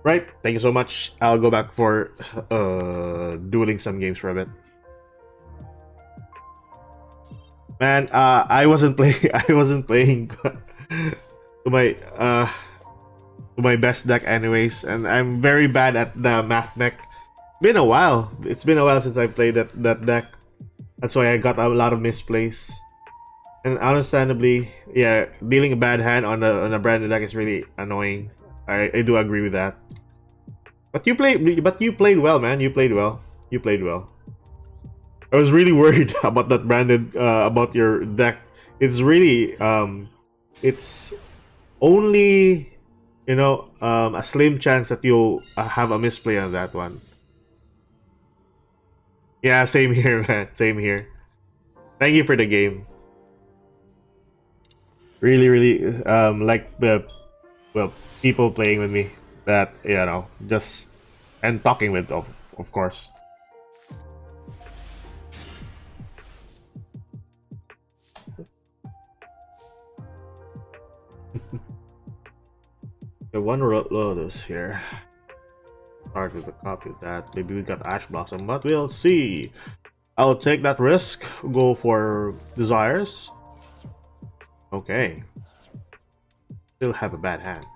Right, thank you so much. I'll go back for dueling some games for a bit. Man, I wasn't playing to my best deck anyways, and I'm very bad at the math deck. Been a while. It's been a while since I played that deck. That's why I got a lot of misplays. And understandably, yeah, dealing a bad hand on a branded deck is really annoying. I do agree with that. But you played well, man. You played well. I was really worried about that branded about your deck. It's really it's only, you know, a slim chance that you'll have a misplay on that one. Yeah, same here, man. Same here. Thank you for the game. Really like the people playing with me that, you know, just and talking with, of course. One Lotus here. Start with a copy of that. Maybe we got Ash Blossom, but we'll see. I'll take that risk. Go for Desires. Okay. Still have a bad hand.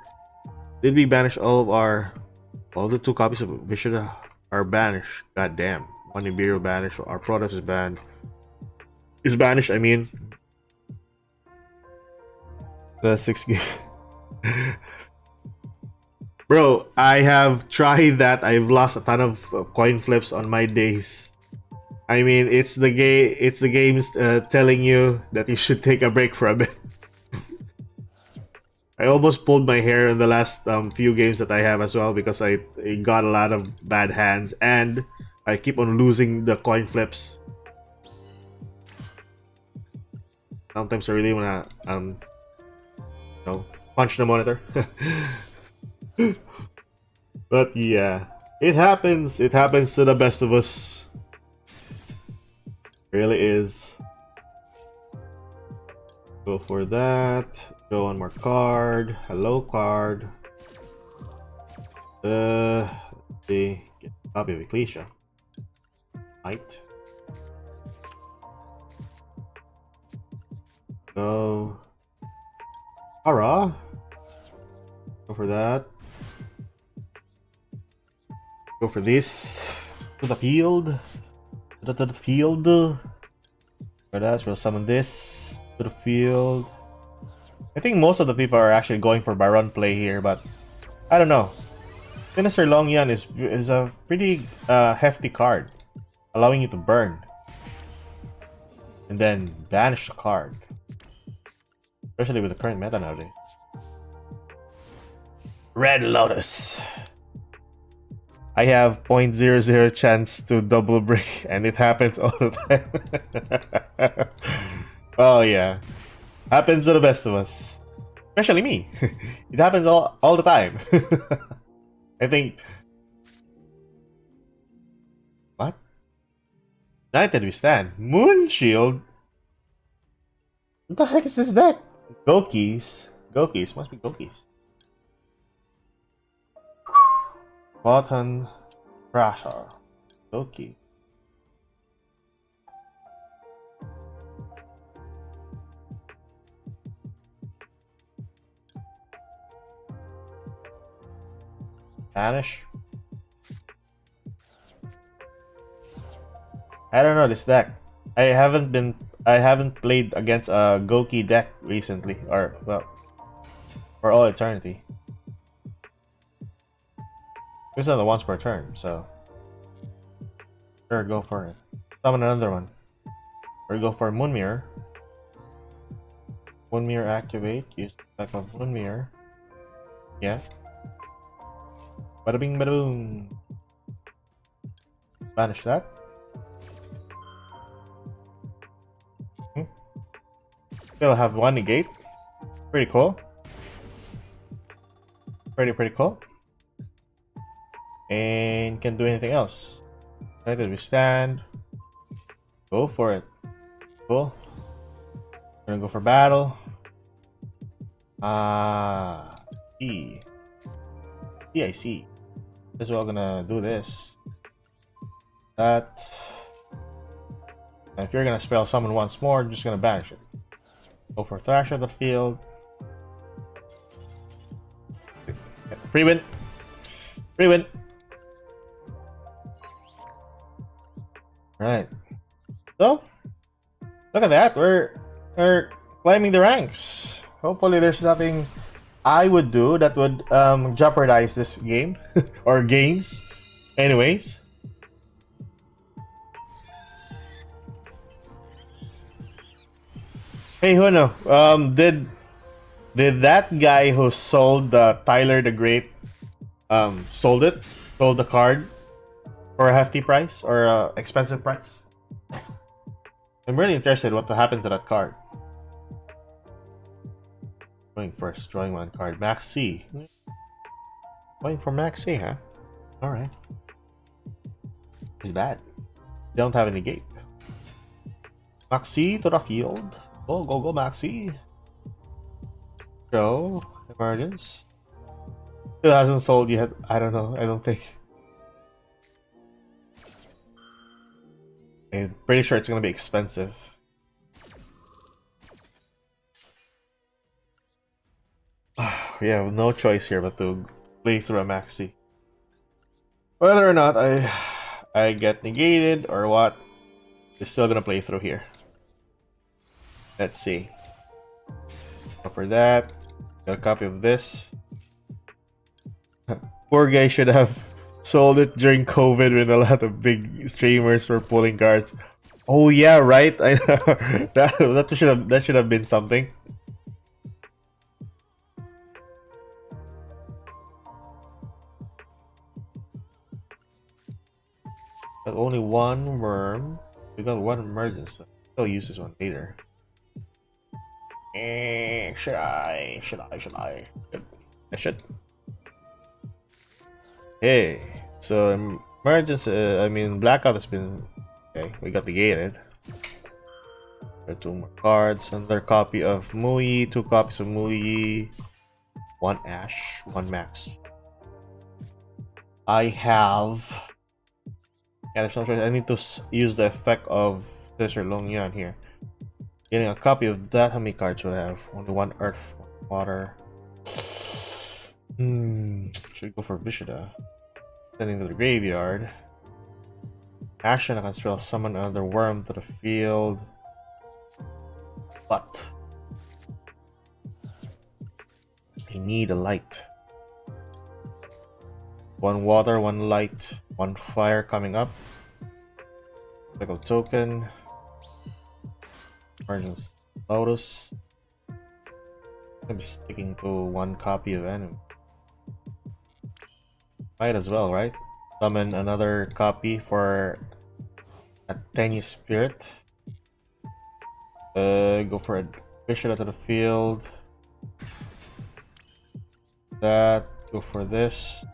Did we banish all the 2 copies of Vision are banished? God damn. One Nibiru banished. Our product is banned. Is banished, I mean. The 6 game. Bro, I have tried that. I've lost a ton of coin flips on my days. I mean, it's the games telling you that you should take a break for a bit. I almost pulled my hair in the last few games that I have as well, because I got a lot of bad hands, and I keep on losing the coin flips. Sometimes I really wanna punch the monitor. But yeah, it happens. It happens to the best of us. It really is. Go for that. Go one more card. Hello card. Let's see. Get a copy of Ecclesia. Right. Go. Hara. Go for that. Go for this. To the field. To the field. For that, we'll summon this to the field. I think most of the people are actually going for Baron play here, but I don't know. Sinister Longyan is a pretty hefty card, allowing you to burn and then banish the card, especially with the current meta nowadays. Red Lotus. I have 0.00 chance to double break, and it happens all the time. Oh yeah, happens to the best of us, especially me. It happens all the time. I think. What? United we stand. Moon Shield. What the heck is this deck? Gokis. Gokis must be Gokis. Button Crasher. Goki. Spanish. I don't know this deck. I haven't played against a Goki deck recently, or well, for all eternity. This is the once per turn, so sure, go for it. Summon another one. Or go for Moon Mirror. Moon Mirror activate. Use the type of Moon Mirror. Yeah. Bada bing, bada boom. Banish that. Still have one negate. Pretty cool. Pretty cool. And can't do anything else. Right, as we stand. Go for it. Cool. Gonna go for battle. E. I see. This is what I'm gonna do this. That. And if you're gonna spell summon once more, I'm just gonna banish it. Go for Thrash at the field. Free win. Free win. Right. So, look at that. We're climbing the ranks. Hopefully there's nothing I would do that would jeopardize this game or games. Anyways. Hey Huno, did that guy who sold Tyler the Great sold the card for a hefty price or a expensive price? I'm really interested what happened to that card. Going first, drawing one card. Max C. Going for Max C, huh? Alright. It's bad. They don't have any gate. Max C to the field. Go, Maxi. Go. Emergence. Still hasn't sold yet. I don't know. I don't think. I'm pretty sure it's gonna be expensive. We have no choice here but to play through a Maxi. Whether or not I get negated or what, we're still gonna play through here. Let's see. For that, got a copy of this. Poor guy should have sold it during COVID when a lot of big streamers were pulling cards. Oh yeah, right. I know. that should have been something. Got only one worm. We got one emergence. I'll use this one later. Should I? I should. Hey, so emergence. I mean, blackout has been okay. We got negated. Got 2 more cards. Another copy of Mui. 2 copies of Mui. 1 Ash. 1 Max. I have. Yeah, there's no choice. I need to use the effect of Mr. Longyan here. Getting a copy of that. How many cards would I have? Only 1 Earth, 1 Water. Should go for Vishada. Sending to the graveyard. Action, I can spell summon another worm to the field. But I need a light. 1 water, 1 light, 1 fire coming up. Pick up token. Emergence Lotus. I'm sticking to 1 copy of enemy. Might as well, right? Summon another copy for a tenuous spirit. Go for a fish out of the field. That. Go for this.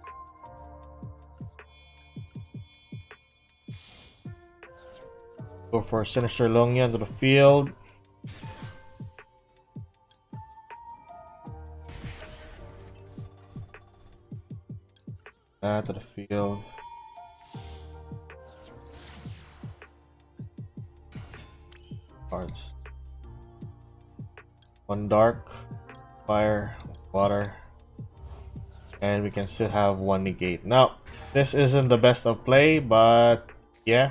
Go for Sinister Longyan to the field. That to the field. Cards. 1 dark, fire, water, and we can still have 1 negate. Now, this isn't the best of play, but yeah,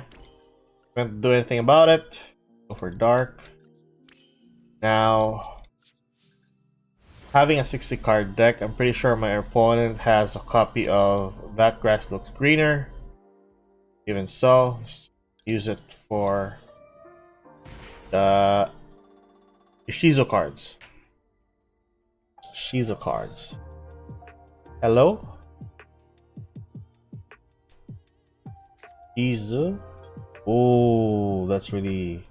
can't do anything about it. Go for dark. Now, having a 60 card deck, I'm pretty sure my opponent has a copy of That Grass Looks Greener. Even so, use it for the Shizo cards. Shizo cards. Hello? Shizo? Oh, that's really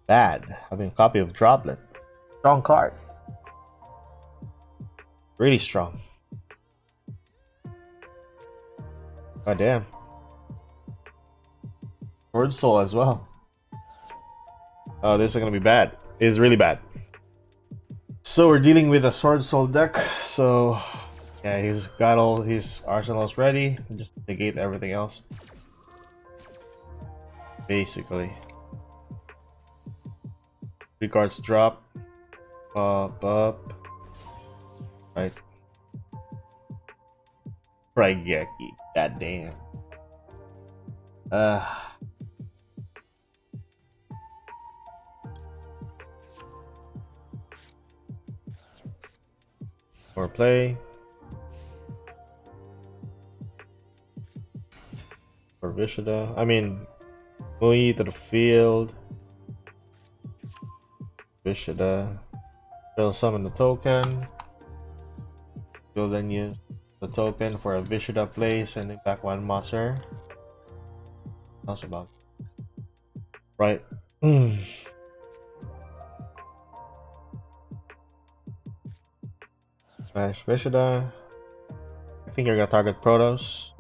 bad. Having a copy of Droplet. Strong card. Really strong. God damn. Sword Soul as well. Oh, this is gonna be bad. It is really bad. So we're dealing with a Sword Soul deck. So yeah, he's got all his arsenals ready. Just negate everything else. Basically. 3 cards drop. Pop up. Right. Prageki. God damn. More play. For Vishada. I mean, Mui to the field. Vishada. Will summon the token. Will then use the token for a Vishada play, sending back 1 monster. How's about? Right. Smash Vishada. I think you're gonna target Protoss.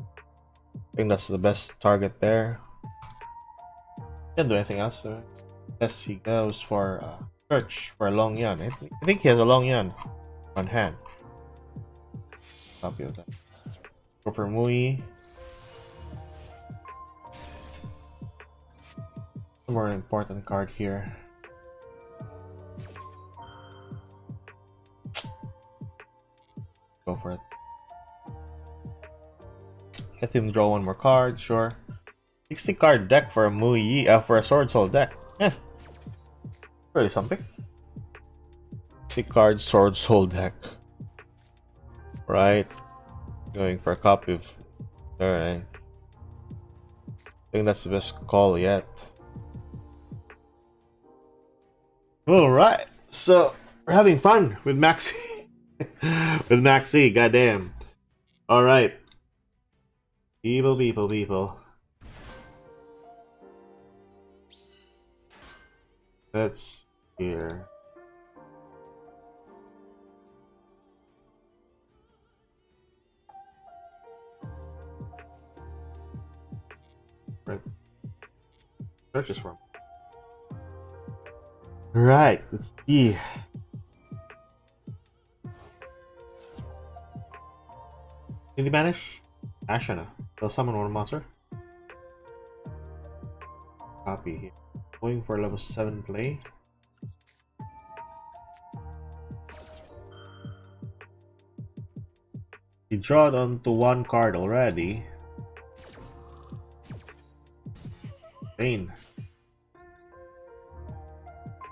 I think that's the best target there. Can't do anything else though. Unless he goes for search for a Longyan. I think he has a Longyan on hand. Copy of that. Go for Mui. One more important card here. Go for it. Let him draw 1 more card, sure. 60 card deck for a Mui, for a Sword Soul deck. Yeah. Really something. 60 card Sword Soul deck. Right. Going for a copy of. Alright. I think that's the best call yet. Alright. So we're having fun with Maxi. With Maxi, goddamn. Alright. People. Let's here. Right. Searches from. Right, let's see. Did he banish? Ashana. They'll summon one monster. Copy here. Going for level 7 play. He drawed onto one card already. Pain.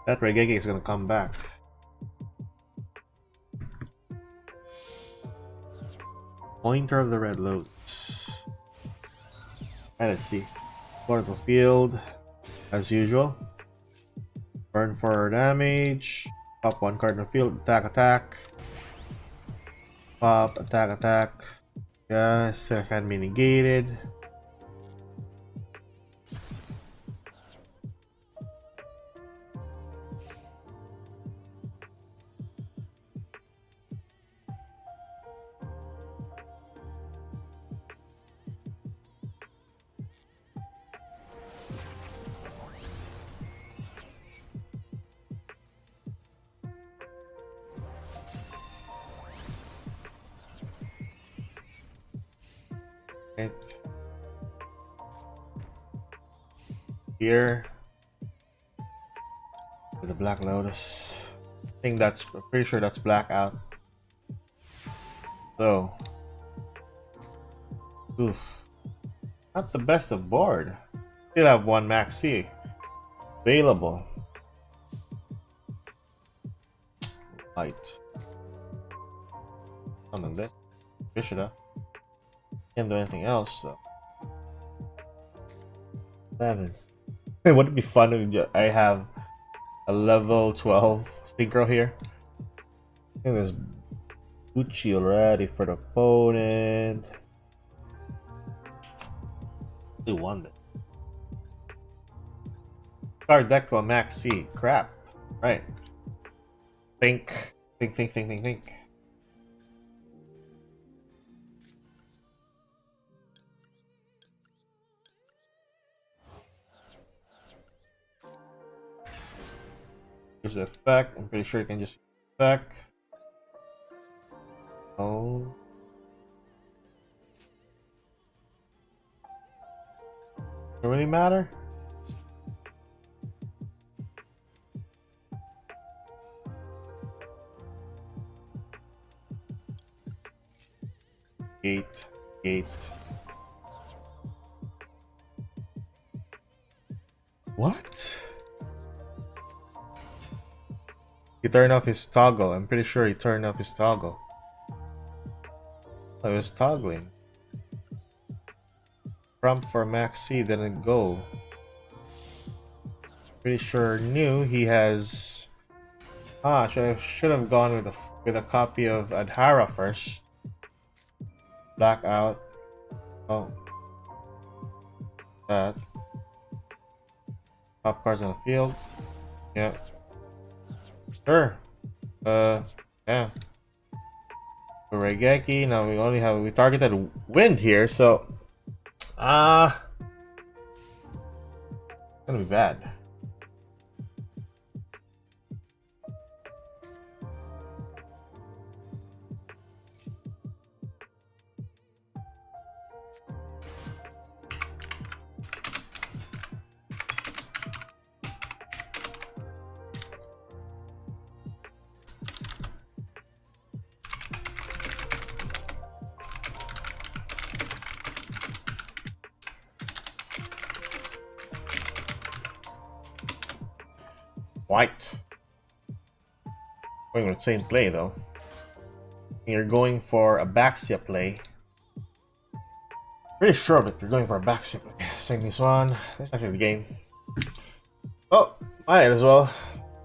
That Regeki is gonna come back. Pointer of the Red Lotus. And let's see. Go to the field as usual. Burn for damage. Pop one card in the field. Attack, attack. Pop, attack, attack. Yes, that can be negated. Okay. Here with the Black Lotus. I'm pretty sure that's black out. So, oof, not the best of board. Still have one Maxi available. Light. Summon this. Bishada. Can't do anything else though. 7. Would it be fun if I have a level 12 synchro here? I think there's Gucci already for the opponent. They won that. Card deck to a max C. Crap. Right. Think. Here's the effect. I'm pretty sure you can just effect. Oh. Does it really matter? Gate. What? He turned off his toggle. I'm pretty sure he turned off his toggle. I was toggling. Prompt for Max C didn't go. Pretty sure new he has. Should have gone with a copy of Adhara first. Blackout. Oh. That. Top cards on the field. Yeah. Sure. Yeah. For Regeki, now we targeted wind here, so it's gonna be bad. White. Going with the same play though. You're going for a Baxia play. Pretty sure that you're going for a Baxia play. Same this one. That's actually the game. Oh, might as well.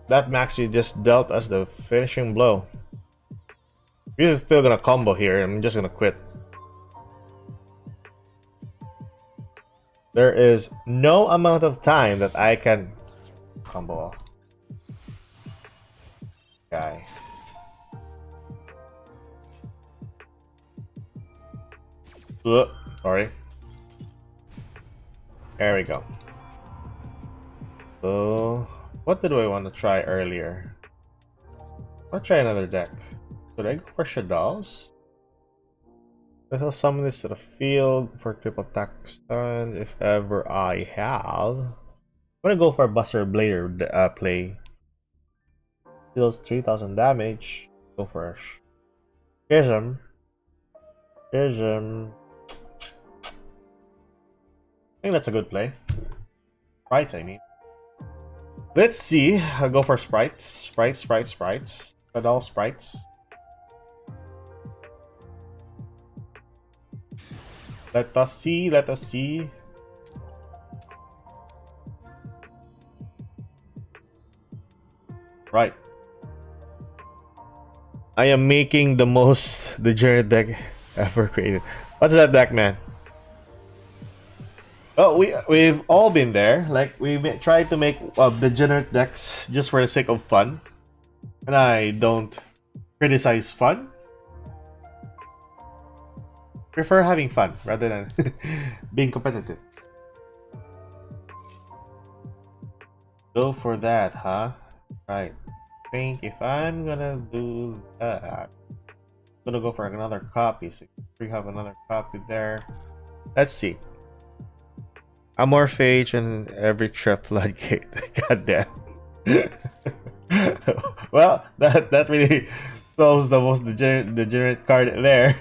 That Maxi just dealt us the finishing blow. This is still gonna combo here. I'm just gonna quit. There is no amount of time that I can combo off. guy. Sorry. There we go. So, what did I want to try earlier? I'll try another deck. Should I go for Shadows? I'll summon this to the field for triple attack stun if ever I have. I'm gonna go for a Buster Blader play. Deals 3000 damage. Go for a Schism. Schism. I think that's a good play. Sprites, I mean. Let's see. I'll go for Sprites. Sprites. Adult Sprites. Let us see. Right. I am making the most degenerate deck ever created. What's that deck, man? Oh, we've all been there. Like, we tried to make degenerate decks just for the sake of fun. And I don't criticize fun. Prefer having fun rather than being competitive. Go for that, huh? Right. I think if I'm gonna do that, I'm gonna go for another copy. So we have another copy there. Let's see. Amorphage and every trap floodgate. Goddamn. Well, that really solves the most degenerate card there.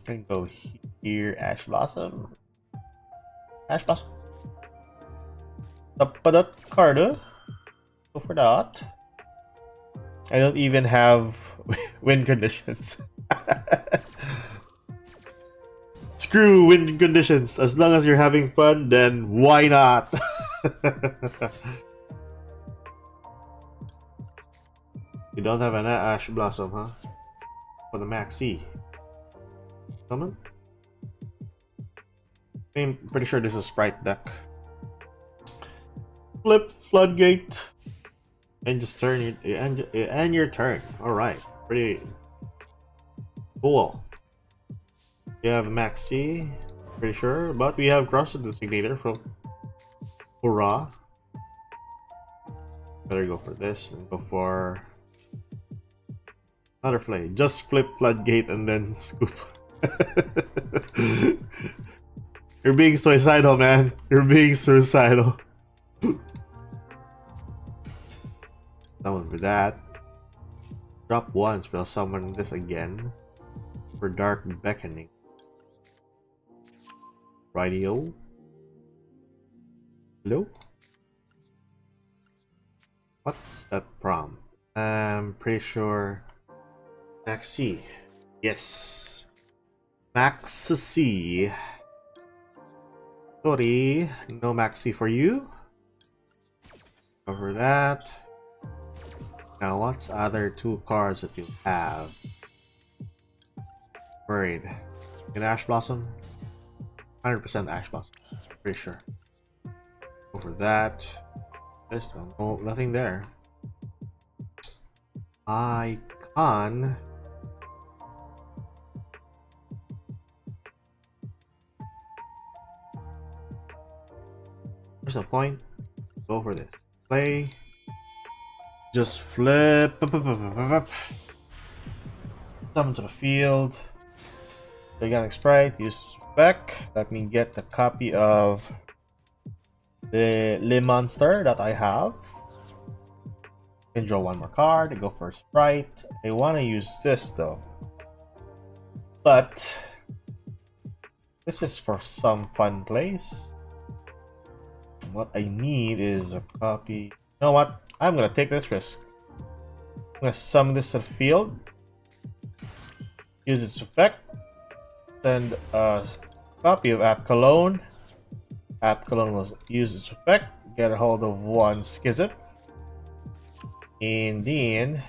Can go here, Ash Blossom. Tapadot card. Go for that. I don't even have win conditions. Screw win conditions. As long as you're having fun, then why not? You don't have an Ash Blossom, huh? For the Maxi. Summon? I'm pretty sure this is Sprite deck. Flip Floodgate. And just turn your and your turn. Alright. Pretty cool. You have Maxi, pretty sure, but we have Cross Designator from Hurrah. Better go for this and go for another play. Just flip Floodgate and then scoop. You're being suicidal, man. You're being suicidal. Someone for that. Drop once, but I'll summon this again for Dark Beckoning. Radio. Hello? What's that prompt? I'm pretty sure Maxi. Yes. Maxi. Sorry, no Maxi for you. Cover that. Now, what's other two cards that you have? Worried. An Ash Blossom? 100% Ash Blossom. Pretty sure. Go for that. This one. Oh, nothing there. Icon. There's no point. Go for this. Play. Just flip. Summon to the field. Gigantic Sprite. Use spec. Let me get the copy of the Le Monster that I have. Can draw one more card. Go for a Sprite. I want to use this though. But this is for some fun plays. What I need is a copy. You know what? I'm gonna take this risk. I'm gonna summon this to the field. Use its effect. Send a copy of App Cologne. App Cologne will use its effect. Get a hold of one Schism. And then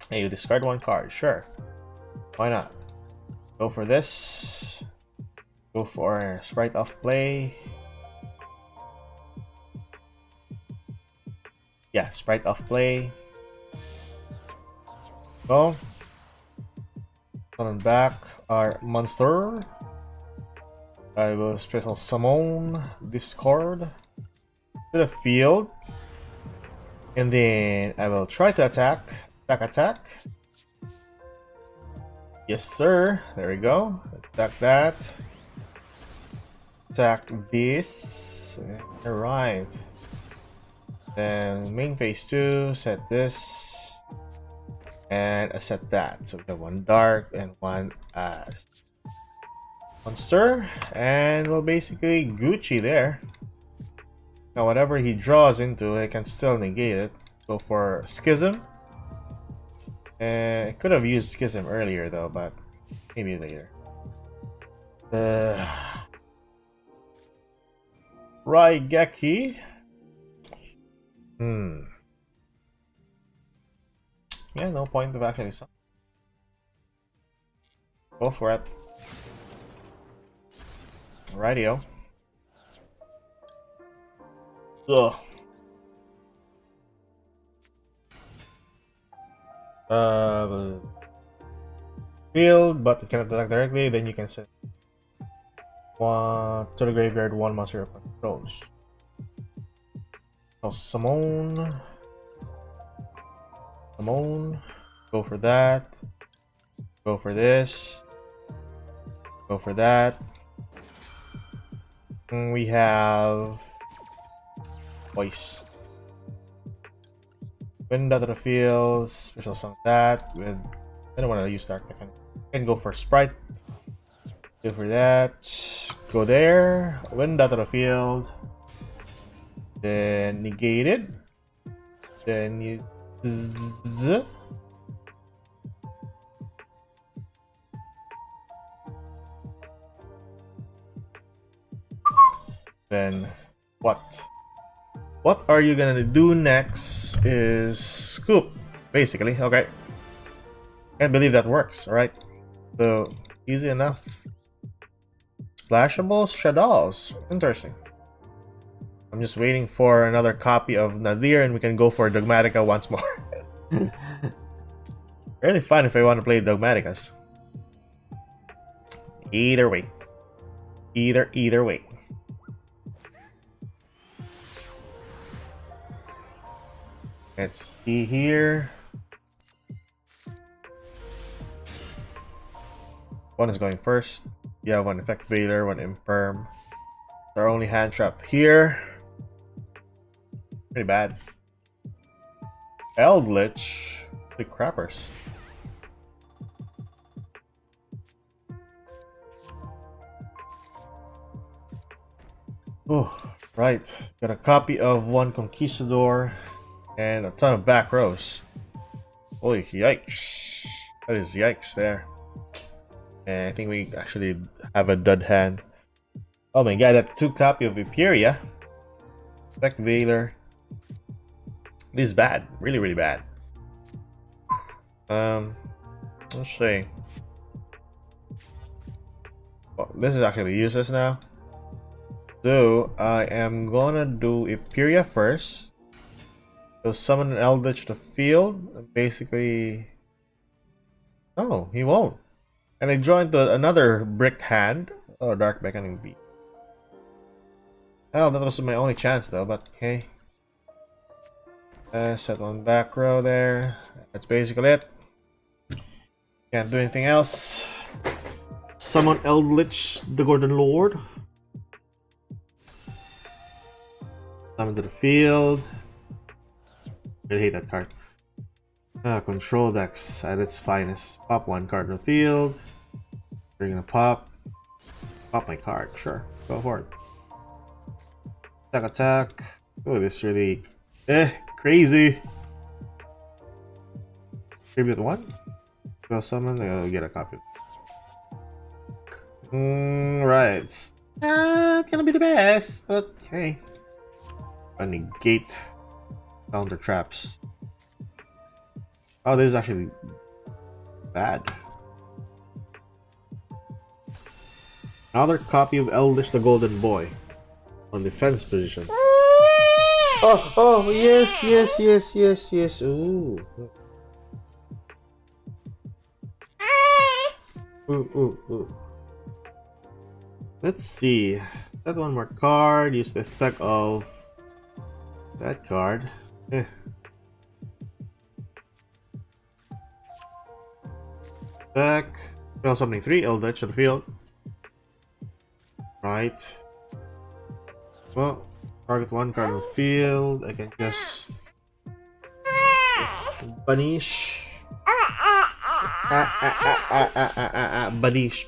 you discard one card. Sure. Why not? Go for this. Go for Sprite off play. Yeah, Sprite off play. go. Summon back our monster. I will special summon discard to the field. And then I will try to attack. Attack. Yes, sir. There we go. Attack that. Attack this. Alright. Then main phase 2, set this. And I set that. So we have one dark and one monster. And we're basically Gucci there. Now whatever he draws into, I can still negate it. Go for Schism. I could have used Schism earlier though, but maybe later. Raigeki. Yeah, no point of actually summoning. Go for it. Rightio. Ugh. Field, but you cannot attack directly. Then you can send one to the graveyard, one monster upon controls. I'll summon. Go for that. Go for this. Go for that. And we have voice. Wind out of the field. Special summon that with. I don't want to use dark mechanic. I can go for sprite. Go for that. Go there. Wind out of the field. Then negate it. Then use. Then what? What are you gonna do next is scoop, basically. Okay. Can't believe that works, alright? So easy enough. Splashables, shadows. Interesting. I'm just waiting for another copy of Nadir and we can go for Dogmatica once more. Really fun if I want to play Dogmaticas. Either way. Either way. Let's see here. One is going first. You have one Effect Veiler, one Imperm. Our only hand trap here. Pretty bad. Eldritch. Big crappers. Oh, right. Got a copy of one Conquistador and a ton of back rows. Holy yikes. That is yikes there. And I think we actually have a dud hand. Oh my god, that 2 copy of Imperia. Effect Veiler. This is bad. Really bad. Let's see. Well, this is actually useless now. So I am gonna do Imperia first. So summon an Eldritch to the field. Basically. Oh, he won't. And I draw into another bricked hand. Oh, Dark Beckoning Beat. Oh, that was my only chance though, but okay. Set one back row there. That's basically it. Can't do anything else. Summon Eldritch, the Gordon Lord. Summon to the field. I hate that card. Control decks at its finest. Pop one card in the field. You're gonna pop my card. Sure, go for it. Attack. Oh, this really crazy. Tribute one. Go summon. I'll get a copy. Right. It's not gonna be the best. Okay. A negate. Counter traps. Oh, this is actually bad. Another copy of Eldritch the Golden Boy on defense position. Oh, yes. Ooh. Ooh. Let's see. That one more card. Use the effect of that card. Back. Draw something 3. Eldritch to the field. Right. Well, target 1 card on the field. I can just banish. Banish.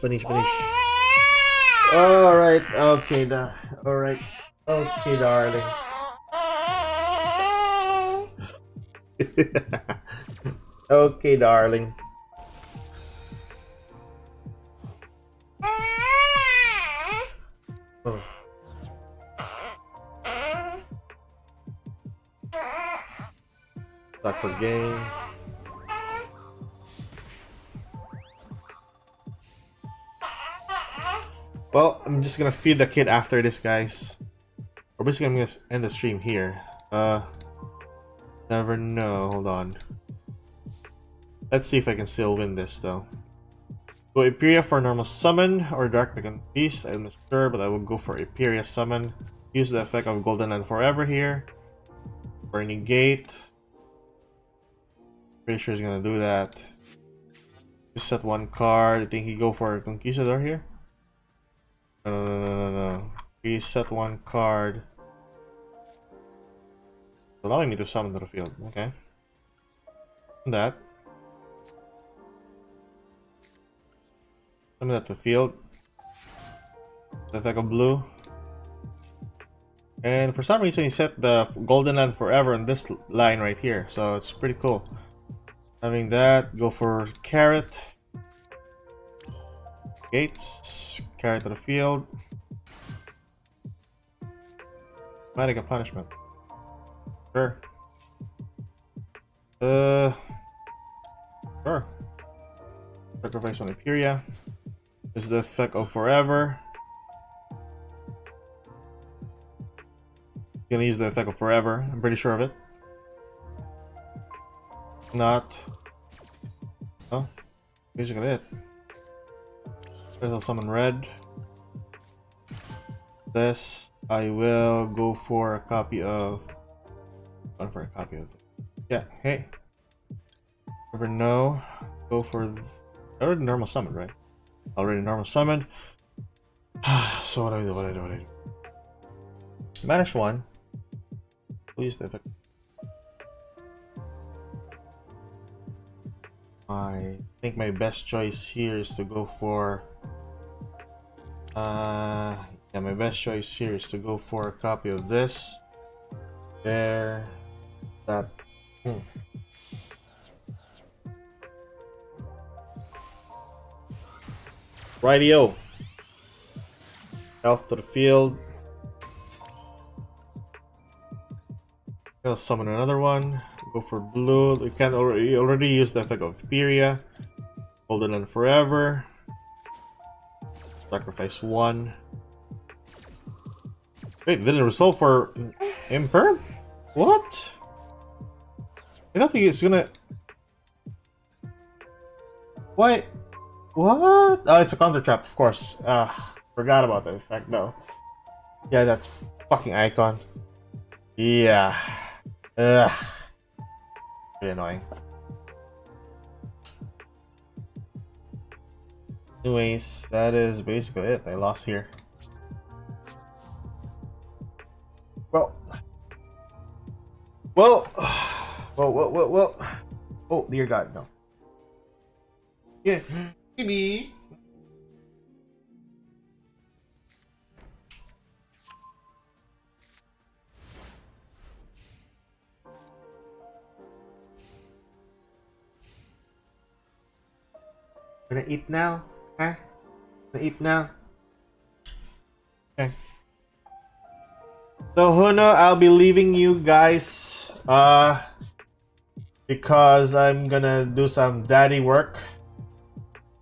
Alright, okay, alright. Okay, darling. Okay, darling. Oh. Start for game. Well, I'm just gonna feed the kid after this, guys. Or basically, I'm gonna end the stream here. Never know. Hold on. Let's see if I can still win this, though. Go Imperia for normal summon or Dark Beacon Beast. I'm not sure, but I will go for Imperia summon. Use the effect of Golden and Forever here. For negate. Pretty sure he's gonna do that. Just set 1 card. I think he go for Conquistador here. No. He set 1 card. Allowing me to summon to the field. Okay. That. Summon that to the field. The effect of blue. And for some reason he set the Golden Land Forever on this line right here. So it's pretty cool. Having that, go for Carrot. Gates. Carrot to the field. Might take a punishment. Sure. Sure. Sacrifice one Imperia. This is the effect of Forever. Gonna use the effect of Forever. I'm pretty sure of it. Not. Oh, basically it. I'll summon red. This I will go for a copy of. Yeah. Hey. Never know. Go for. I already normal summoned, right? Already normal summoned. So what do I do? Banish 1. Please the effect. I think my best choice here is to go for yeah, my best choice here is to go for a copy of this. There. That. Rightio. Elf to the field. I'll summon another one. Go for blue. We can already use the effect of Imperia. Golden and Forever. Sacrifice 1. Wait, didn't resolve for Imperm? What? I don't think it's gonna. Why? What? Oh, it's a counter trap, of course. Forgot about the effect though. Yeah, that's fucking icon. Yeah. Ugh. Really annoying. Anyways, that is basically it. I lost here. Well. Oh, dear God, no. Yeah, maybe. Gonna eat now? Huh? Gonna eat now? Okay. So Huno, I'll be leaving you guys because I'm gonna do some daddy work.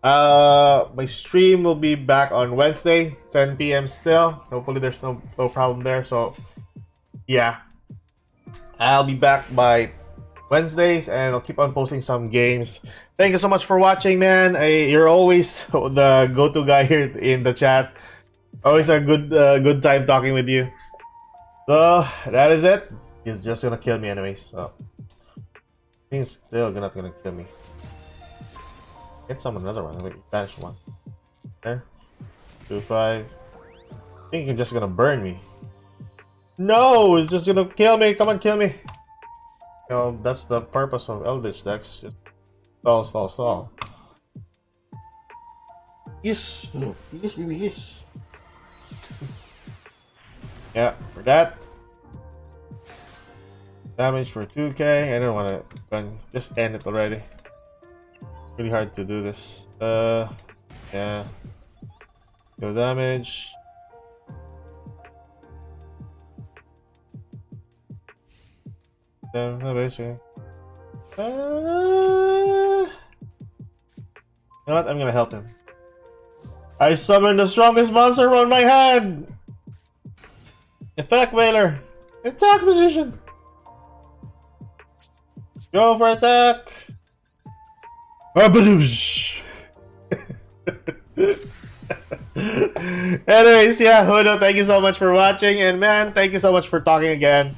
My stream will be back on Wednesday, 10 p.m. still. Hopefully there's no problem there. So yeah, I'll be back by Wednesdays, and I'll keep on posting some games. Thank you so much for watching, man. You're always the go-to guy here in the chat. Always a good time talking with you. So that is it. He's just gonna kill me anyways. So he's still not gonna kill me. Get some another one. Wait, banish one. There. 2-5. I think he's just gonna burn me. No, it's just gonna kill me. Come on, kill me. Well, that's the purpose of Eldritch decks. Just stall, stall, stall. Yes. Yes, yes. Yeah, for that. Damage for 2k. I don't want to just end it already. Really hard to do this. Yeah. No damage. Basically. You know what? I'm gonna help him. I summoned the strongest monster on my hand! Effect Whaler! Attack position! Go for attack! Anyways, yeah, Hudo, thank you so much for watching, and man, thank you so much for talking again.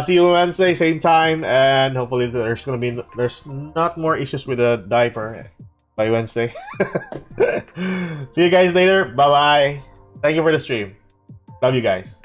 See you Wednesday, same time, and hopefully there's not more issues with the diaper by Wednesday. See you guys later. Bye bye. Thank you for the stream. Love you guys.